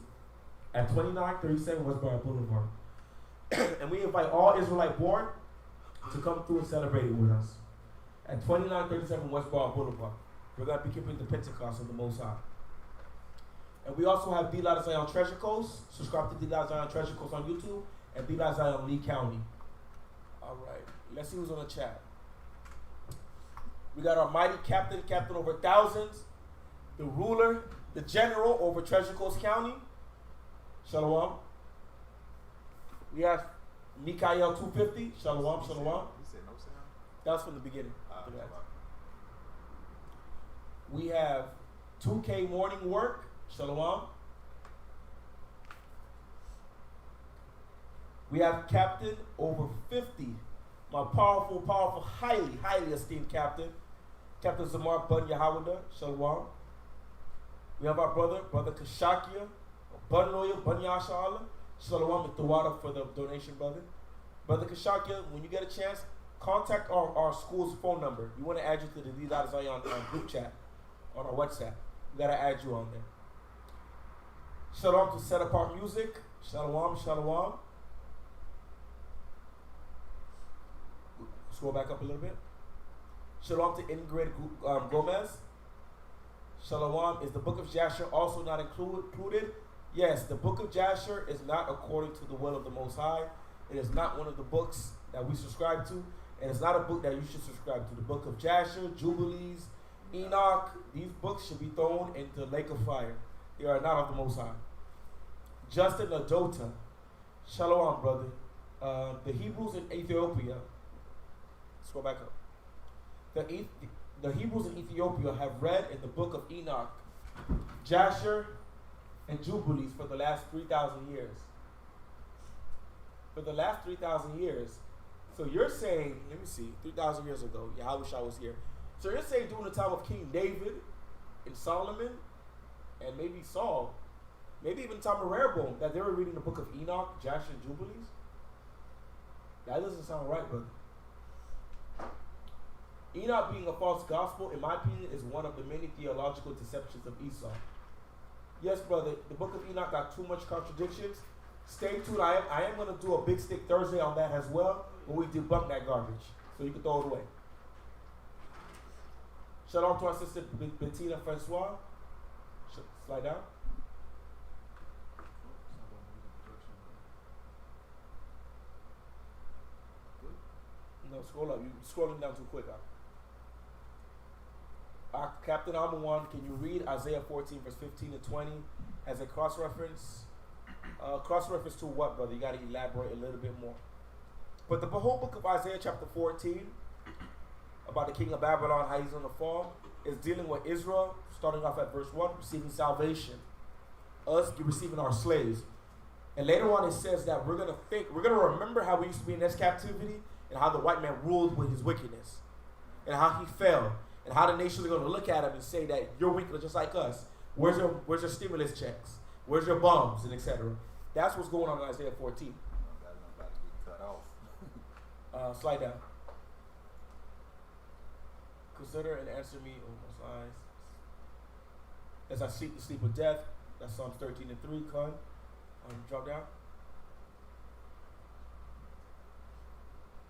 at 2937 West Bar Boulevard. And we invite all Israelite born to come through and celebrate it with us. At 2937 West Bar Boulevard. We're going to be keeping the Pentecost of the Most High. And we also have D. Lotta Zion Treasure Coast. Subscribe to D. Lotta Zion Treasure Coast on YouTube and D. Lotta Zion Lee County. All right. Let's see who's on the chat. We got our mighty captain over thousands, the ruler, the general over Treasure Coast County. Shalom. We have Mikael 250. Shalom. He said no sound? That was from the beginning. We have 2K morning work. Shalom. We have Captain over 50. My powerful, highly, highly esteemed captain. Captain Zamar Bun Yahawada. Shalom. We have our Brother Kashakia. Bun Loyal, Bun Yashala. Shalom with the water for the donation, brother. Brother Kashakia, when you get a chance, contact our school's phone number. We want to add you to the leaders on group chat, on our WhatsApp. We got to add you on there. Shalom to Set Apart Music. Shalom, shalom. Scroll back up a little bit. Shalom to Ingrid Gomez. Shalom. Is the book of Jasher also not included? Yes, the book of Jasher is not according to the will of the Most High. It is not one of the books that we subscribe to, and it's not a book that you should subscribe to. The book of Jasher, Jubilees, Enoch, these books should be thrown into the lake of fire. They are not of the Most High. Justin Ladota. Shalom, brother. The Hebrews in Ethiopia. Scroll back up. The Hebrews in Ethiopia have read in the book of Enoch, Jasher, and Jubilees for the last 3,000 years. For the last 3,000 years. So you're saying, let me see, 3,000 years ago, Yahweh was here. So you're saying during the time of King David and Solomon and maybe Saul, maybe even the time of Rehoboam, that they were reading the book of Enoch, Jasher, and Jubilees? That doesn't sound right, brother. Enoch being a false gospel, in my opinion, is one of the many theological deceptions of Esau. Yes, brother, the book of Enoch got too much contradictions. Stay tuned. I am going to do a Big Stick Thursday on that as well, when we debunk that garbage, so you can throw it away. Shalom to our sister Bettina Francois. Slide down. No, scroll up. You're scrolling down too quick. Captain Almawan, can you read Isaiah 14, verse 15 and 20 as a cross-reference? Cross-reference to what, brother? You got to elaborate a little bit more. But the whole book of Isaiah chapter 14, about the king of Babylon, how he's going to fall, is dealing with Israel, starting off at verse 1, receiving salvation. Us receiving our slaves. And later on it says that we're going to remember how we used to be in this captivity and how the white man ruled with his wickedness and how he fell. And how the nations are going to look at him and say that you're weak just like us. Where's your stimulus checks? Where's your bombs and etc. That's what's going on in Isaiah 14. About to get cut off. Slide down. Consider and answer me, O Most High, as I seek the sleep of death. That's Psalms 13 and 3. Con. Drop down.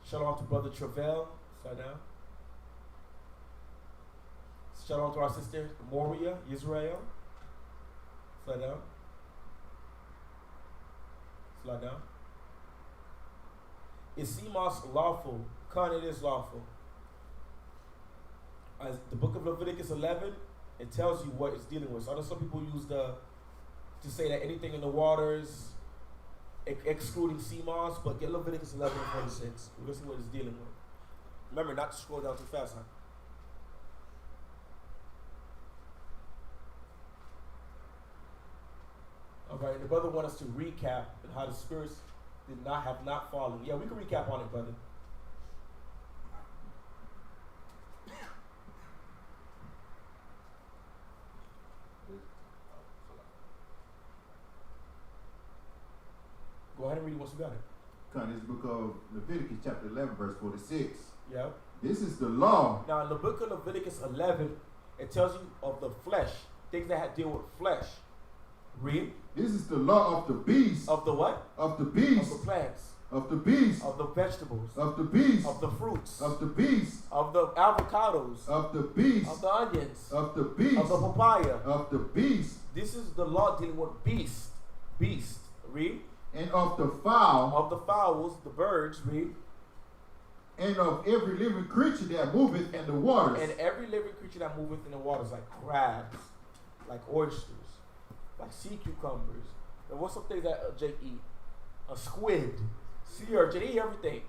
Shalom to Brother Travell. Slide down. Shalom to our sister Moria, Israel. Slide down. Slide down. Is CMOS lawful? Con, it is lawful. As the book of Leviticus 11, it tells you what it's dealing with. So I know some people use to say that anything in the waters, excluding CMOS, but get Leviticus 11 and 46. We're going to see what it's dealing with. Remember, not to scroll down too fast, huh? Alright, the brother wants us to recap and how the spirits have not fallen. Yeah, we can recap on it, brother. Go ahead and read it once you got it. Come, this book of Leviticus chapter 11, verse 46. Yeah. This is the law. Now, in the book of Leviticus 11, it tells you of the flesh, things that deal with flesh. Read. This is the law of the beast. Of the what? Of the beast. Of the plants. Of the beast. Of the vegetables. Of the beast. Of the fruits. Of the beast. Of the avocados. Of the beast. Of the onions. Of the beast. Of the papaya. Of the beast. This is the law dealing with beast. Beast. Read. And of the fowl. Of the fowls, the birds. Read. And of every living creature that moveth in the waters. And every living creature that moveth in the waters, like crabs, like oysters, like sea cucumbers. And what's some things that Jake eat? A squid, sea urchin, eat everything.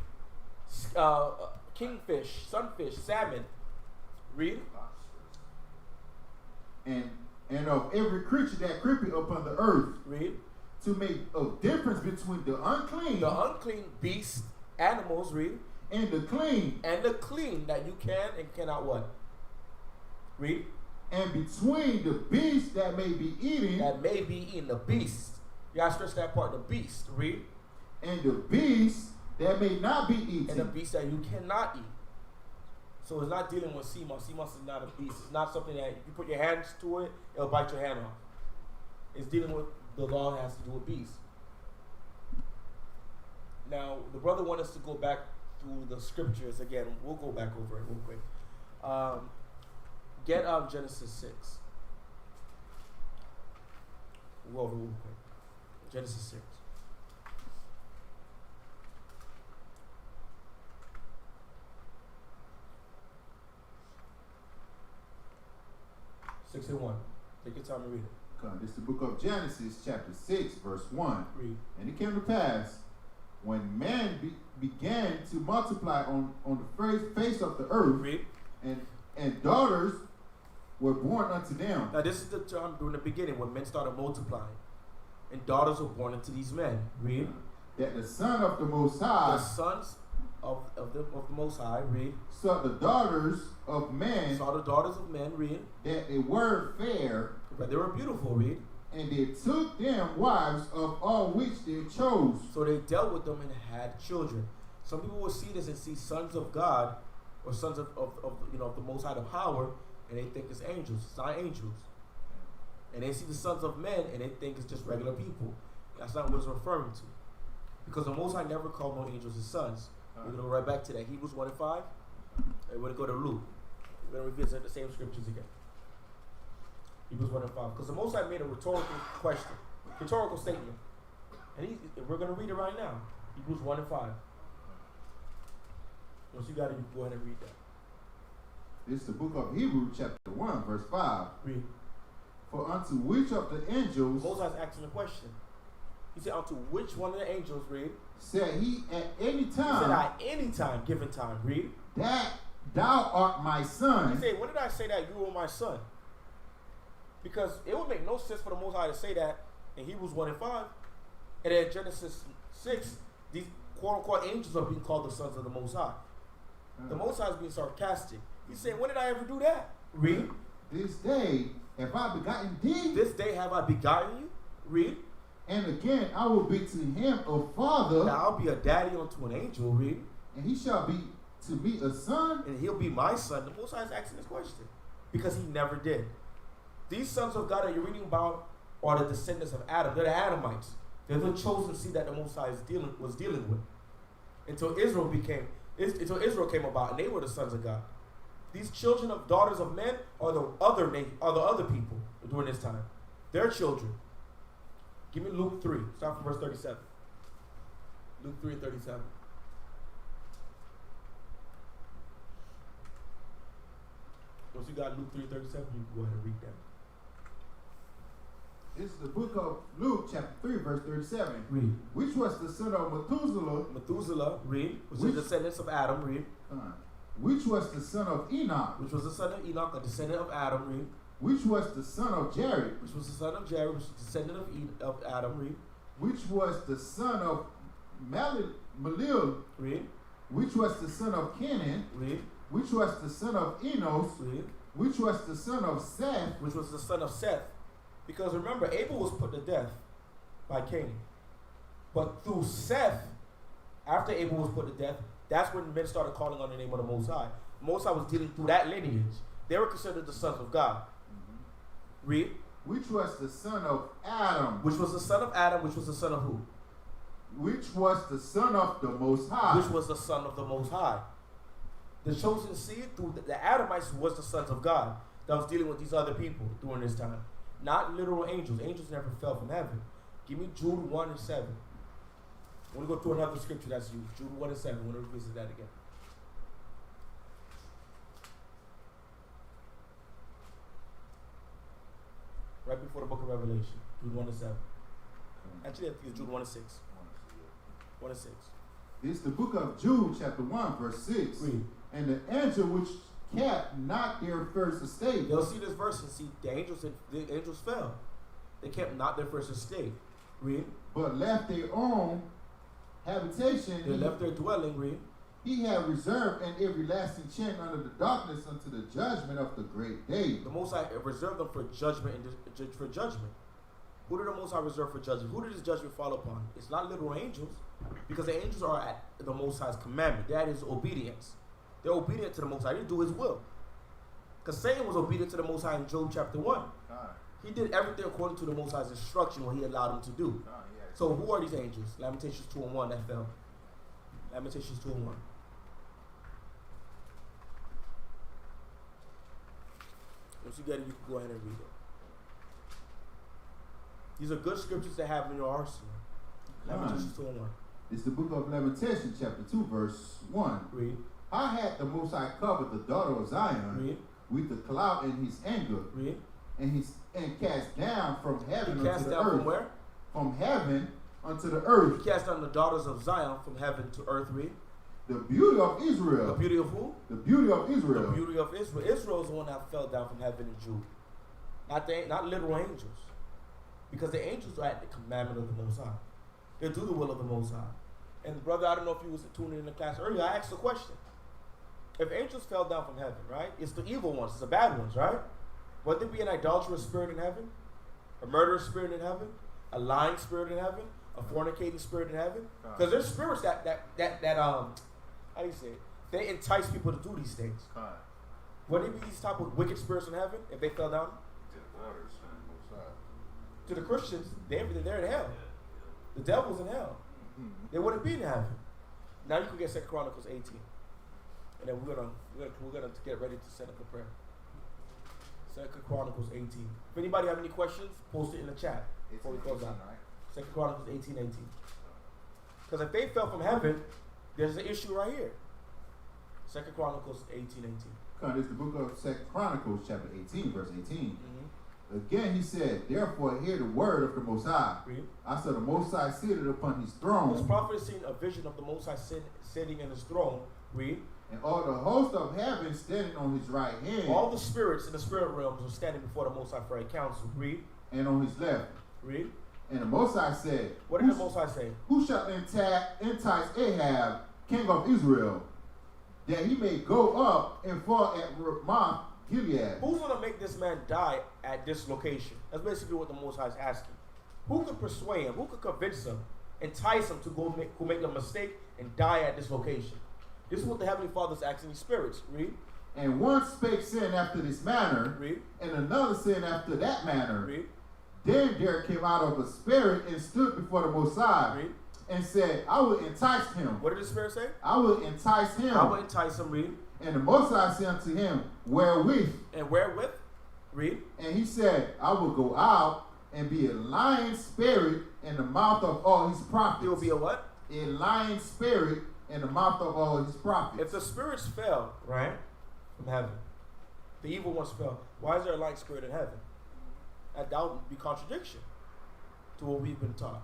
Kingfish, sunfish, salmon. Read. and of every creature that creepeth upon the earth, Read. to make a difference between the unclean Beasts, animals, read. and the clean, And the clean that you can and cannot what? Read. and between the beasts that may be eaten, That may be eaten, the beast. You gotta stress that part, the beast. Read. and the beasts that may not be eaten. And the beast that you cannot eat. So it's not dealing with sea moss. Sea moss is not a beast. It's not something that you put your hands to it, it'll bite your hand off. It's dealing with the law that has to do with beasts. Now, the brother wants us to go back through the scriptures again. We'll go back over it real quick. Get Genesis 6. We'll go over it real quick. Genesis 6. Six and 1. Take your time to read it. This is the book of Genesis, chapter 6, verse 1. Read. And it came to pass, when man began to multiply on the face of the earth, Read. and daughters were born unto them. Now this is the time during the beginning when men started multiplying, and daughters were born into these men. Read. That the Son of the Most The High sons of the Most High. Read. saw the daughters of men, Saw the daughters of men. Read. that they were fair, But they were beautiful. Read. and they took them wives of all which they chose. So they dealt with them and had children. Some people will see this and see sons of God or sons of the Most High, the power, and they think it's angels. It's not angels. And they see the sons of men and they think it's just regular people. That's not what it's referring to. Because the Most High never called no angels his sons. We're going to go right back to that. Hebrews 1 and 5. And we're going to go to Luke. We're going to revisit the same scriptures again. Hebrews 1 and 5. Because the Most High made a rhetorical question, rhetorical statement. And we're going to read it right now. Hebrews 1 and 5. Once you got it, you can go ahead and read that. This is the book of Hebrews, chapter 1, verse 5. Read. For unto which of the angels Moses asking a question. He said, unto which one of the angels, read? said he at any He said, time, at any time, given time, read. that thou art my He son? said, when did I say that you were my son? Because it would make no sense for the Most High to say that in Hebrews 1 and 5. And then Genesis 6, these quote-unquote angels are being called the sons of the Most High. The Most High is being sarcastic. He's saying, when did I ever do that? Read. This day have I begotten thee, This day have I begotten you. Read. and again I will be to him a father, Now I'll be a daddy unto an angel. Read. and he shall be to me a son. And he'll be my son. The Most High is asking this question because he never did. These sons of God that you're reading about are the descendants of Adam. They're the Adamites. They're the chosen seed that the Most High was dealing with until Israel came about, and they were the sons of God. These children of daughters of men are the other people during this time. Their children. Give me Luke 3. Start from verse 37. Luke 3 and 37. Once you got Luke 3 and 37, you can go ahead and read that. This is the book of Luke, chapter 3, verse 37. Read. Which was the son of Methuselah, Methuselah, read, which is the descendants of Adam, read. Which was the son of Enoch, Which was the son of Enoch, a descendant of Adam, read. which was the son of Jared, Which was the son of Jared, which was the descendant of Adam, read. which was the son of Malil, Read, which was the son of Kenan, read, which was the son of Enos, read. which was the son of Seth, Which was the son of Seth. Because remember, Abel was put to death by Cain. But through Seth, after Abel was put to death, that's when men started calling on the name of the Most High. The Most High was dealing through that lineage. They were considered the sons of God. Read. which was the son of Adam, Which was the son of Adam, which was the son of who? which was the son of the Most High. Which was the son of the Most High. The chosen seed through the Adamites was the sons of God that was dealing with these other people during this time. Not literal angels. Angels never fell from heaven. Give me Jude 1 and 7. I want to go through another scripture that's used. Jude 1 and 7. I want to revisit that again. Right before the book of Revelation. Jude 1 and 7. Actually, I think it's Jude 1 and 6. 1 and 6. This is the book of Jude, chapter 1, verse 6. Read. And the angel which kept not their first estate. They'll see this verse and see the angels fell. They kept not their first estate. Read. But left their own habitation. They left their dwelling. Read. He had reserved an everlasting chain under the darkness unto the judgment of the great day. The Most High reserved them for judgment and for judgment. Who did the Most High reserve for judgment? Who did his judgment fall upon? It's not literal angels, because the angels are at the Most High's commandment. That is obedience. They're obedient to the Most High. They do his will. Because Satan was obedient to the Most High in Job chapter 1. He did everything according to the Most High's instruction, what he allowed him to do. So who are these angels? Lamentations 2:1 that fell. Lamentations 2:1. Once you get it, you can go ahead and read it. These are good scriptures to have in your arsenal. Lamentations 2:1. It's the book of Lamentations, chapter 2, verse 1. Read. How had the Most High covered the daughter of Zion Read. with the cloud in his anger, Read. and cast down from heaven He cast unto the down earth. from where? From heaven unto the earth. He cast down the daughters of Zion from heaven to earth. Read. The beauty of Israel. The beauty of who? The beauty of Israel. The beauty of Israel. Israel is the one that fell down from heaven in Jude. Not literal angels. Because the angels are at the commandment of the Most High. They do the will of the Most High. And brother, I don't know if you was tuning in the class earlier, I asked a question. If angels fell down from heaven, right? It's the evil ones, it's the bad ones, right? Would there be an idolatrous spirit in heaven? A murderous spirit in heaven? A lying spirit in heaven? A fornicating spirit in heaven? Because there's spirits that how do you say it? They entice people to do these things. Would there be these type of wicked spirits in heaven if they fell down? To the Christians, they're in hell. The devil's in hell. They wouldn't be in heaven. Now you can get 2 Chronicles 18. And then we're gonna get ready to set up a prayer. 2 Chronicles 18. If anybody have any questions, post it in the chat before we close out. 2 Chronicles 18:18. Because if they fell from heaven, there's an issue right here. 2 Chronicles 18:18. It's the book of 2 Chronicles, chapter 18, verse 18. Again he said, therefore hear the word of the Most High. Read. I saw the Most High seated upon his throne. This prophet has seen a vision of the Most High sitting in his throne. Read. And all the host of heaven standing on his right hand. All the spirits in the spirit realms are standing before the Most High for a council. Read. And on his left. Read. And the Most High said, what did the Most High say? Who shall entice Ahab, king of Israel, that he may go up and fall at Ramoth Gilead? Who's going to make this man die at this location? That's basically what the Most High is asking. Who could persuade him? Who could convince him, entice him to go make a mistake and die at this location? This is what the Heavenly Father is asking these spirits. Read. And one spake sin after this manner, Read. and another sin after that manner. Read. Then there came out of a spirit and stood before the Most High. Read. And said, I will entice him. What did the spirit say? I will entice him. I will entice him. Read. And the Most High said unto him, wherewith? And wherewith? Read. And he said, I will go out and be a lying spirit in the mouth of all his prophets. It will be a what? A lying spirit in the mouth of all his prophets. If the spirits fell, right, from heaven, the evil ones fell, why is there a lying spirit in heaven? That would be contradiction to what we've been taught.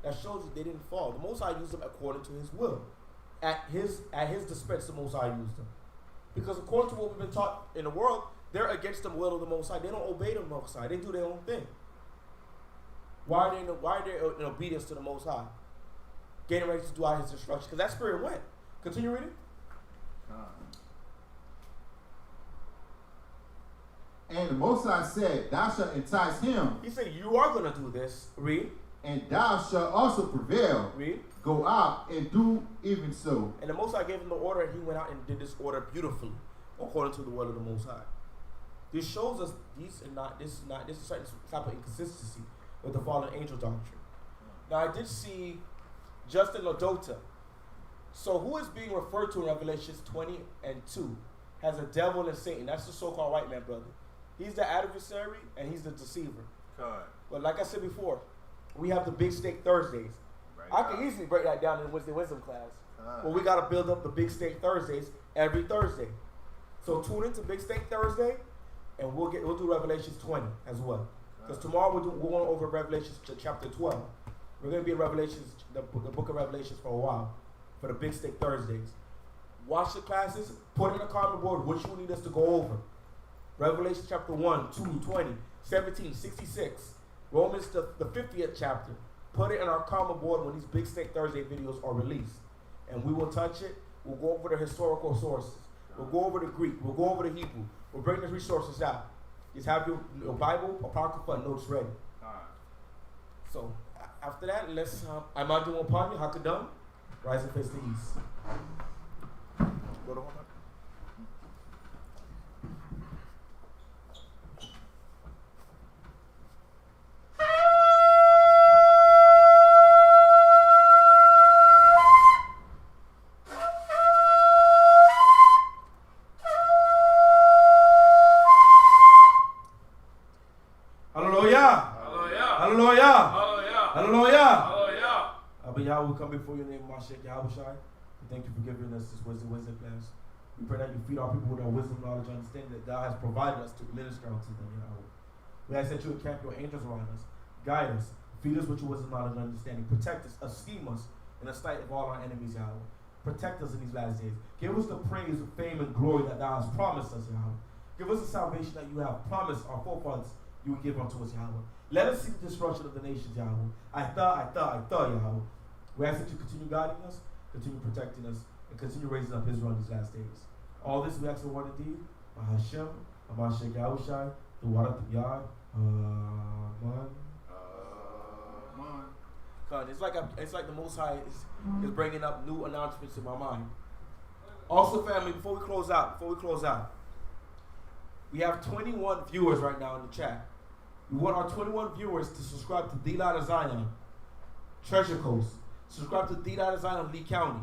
That shows that they didn't fall. The Most High used them according to his will. At his dispense, the Most High used them. Because according to what we've been taught in the world, they're against the will of the Most High. They don't obey the Most High. They do their own thing. Why are they in obedience to the Most High? Getting ready to do out his instructions. Because that spirit went. Continue reading. And the Most High said, thou shalt entice him. He said, you are going to do this. Read. And thou shalt also prevail. Read. Go out and do even so. And the Most High gave him the order, and he went out and did this order beautifully, according to the word of the Most High. This shows us this is a certain type of inconsistency with the fallen angel doctrine. Now I did see Justin Lodota. So who is being referred to in Revelations 20:2 has a devil and Satan? That's the so-called white man brother. He's the adversary and he's the deceiver. But like I said before, we have the Big Steak Thursdays. I can easily break that down in the Wednesday Wisdom class. But we got to build up the Big Steak Thursdays every Thursday. So tune into Big Steak Thursday, and we'll do Revelations 20 as well. Because tomorrow we're going over Revelations chapter 12. We're going to be in Revelations, the book of Revelations for a while, for the Big Steak Thursdays. Watch the classes. Put in a comment board what you need us to go over. Revelation chapter 1, 2, 20, 17, 66. Romans the 50th chapter. Put it in our comment board when these Big Snake Thursday videos are released. And we will touch it. We'll go over the historical sources. We'll go over the Greek. We'll go over the Hebrew. We'll bring the resources out. Just have your Bible, Apocrypha, and notes ready. So, after that, let's, I'm out doing upon you, Hakadam, rise and face the east. Go to home. We come before your name, Mashiach Yahushai. We thank you for giving us this wisdom class. We pray that you feed our people with our wisdom, knowledge, and understanding that God has provided us to minister unto them, Yahweh. We ask that you encamp your angels around us, guide us, feed us with your wisdom, knowledge, and understanding. Protect us, esteem us in the sight of all our enemies, Yahweh. Protect us in these last days. Give us the praise, fame, and glory that thou hast promised us, Yahweh. Give us the salvation that you have promised our forefathers you would give unto us, Yahweh. Let us see the destruction of the nations, Yahweh. I thought, Yahweh. We ask that you continue guiding us, continue protecting us, and continue raising up Israel in these last days. All this we ask for one indeed. Hashem, Mashiach Yahushai, the Warat Yad. Amen. It's like the Most High is bringing up new announcements in my mind. Also, family, before we close out, we have 21 viewers right now in the chat. We want our 21 viewers to subscribe to D. Zion, Treasure Coast. Subscribe to D. Zion, Lee County.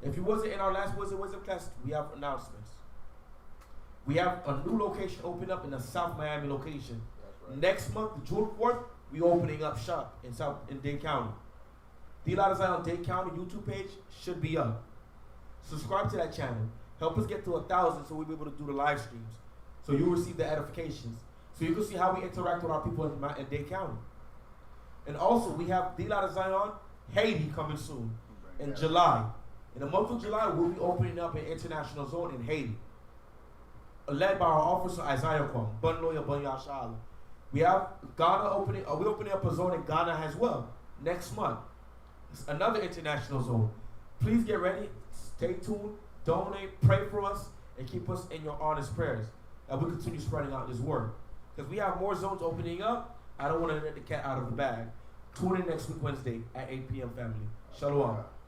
If you wasn't in our last Wisdom class, we have announcements. We have a new location open up in the South Miami location. Right. Next month, June 4th, we opening up shop in Dade County. D. Zion Dade County YouTube page should be up. Subscribe to that channel. Help us get to 1,000 so we'll be able to do the live streams. So you'll receive the edifications. So you can see how we interact with our people in Dade County. And also, we have D. Zion Haiti coming soon in July. In the month of July, we'll be opening up an international zone in Haiti, led by our officer Isaiah Kwam, Bunloya Bunyashala. We have Ghana opening. We're opening up a zone in Ghana as well next month. It's another international zone. Please get ready. Stay tuned. Donate. Pray for us and keep us in your honest prayers. And we continue spreading out this word because we have more zones opening up. I don't want to let the cat out of the bag. Tune in next week Wednesday at 8 p.m. family. Shalom.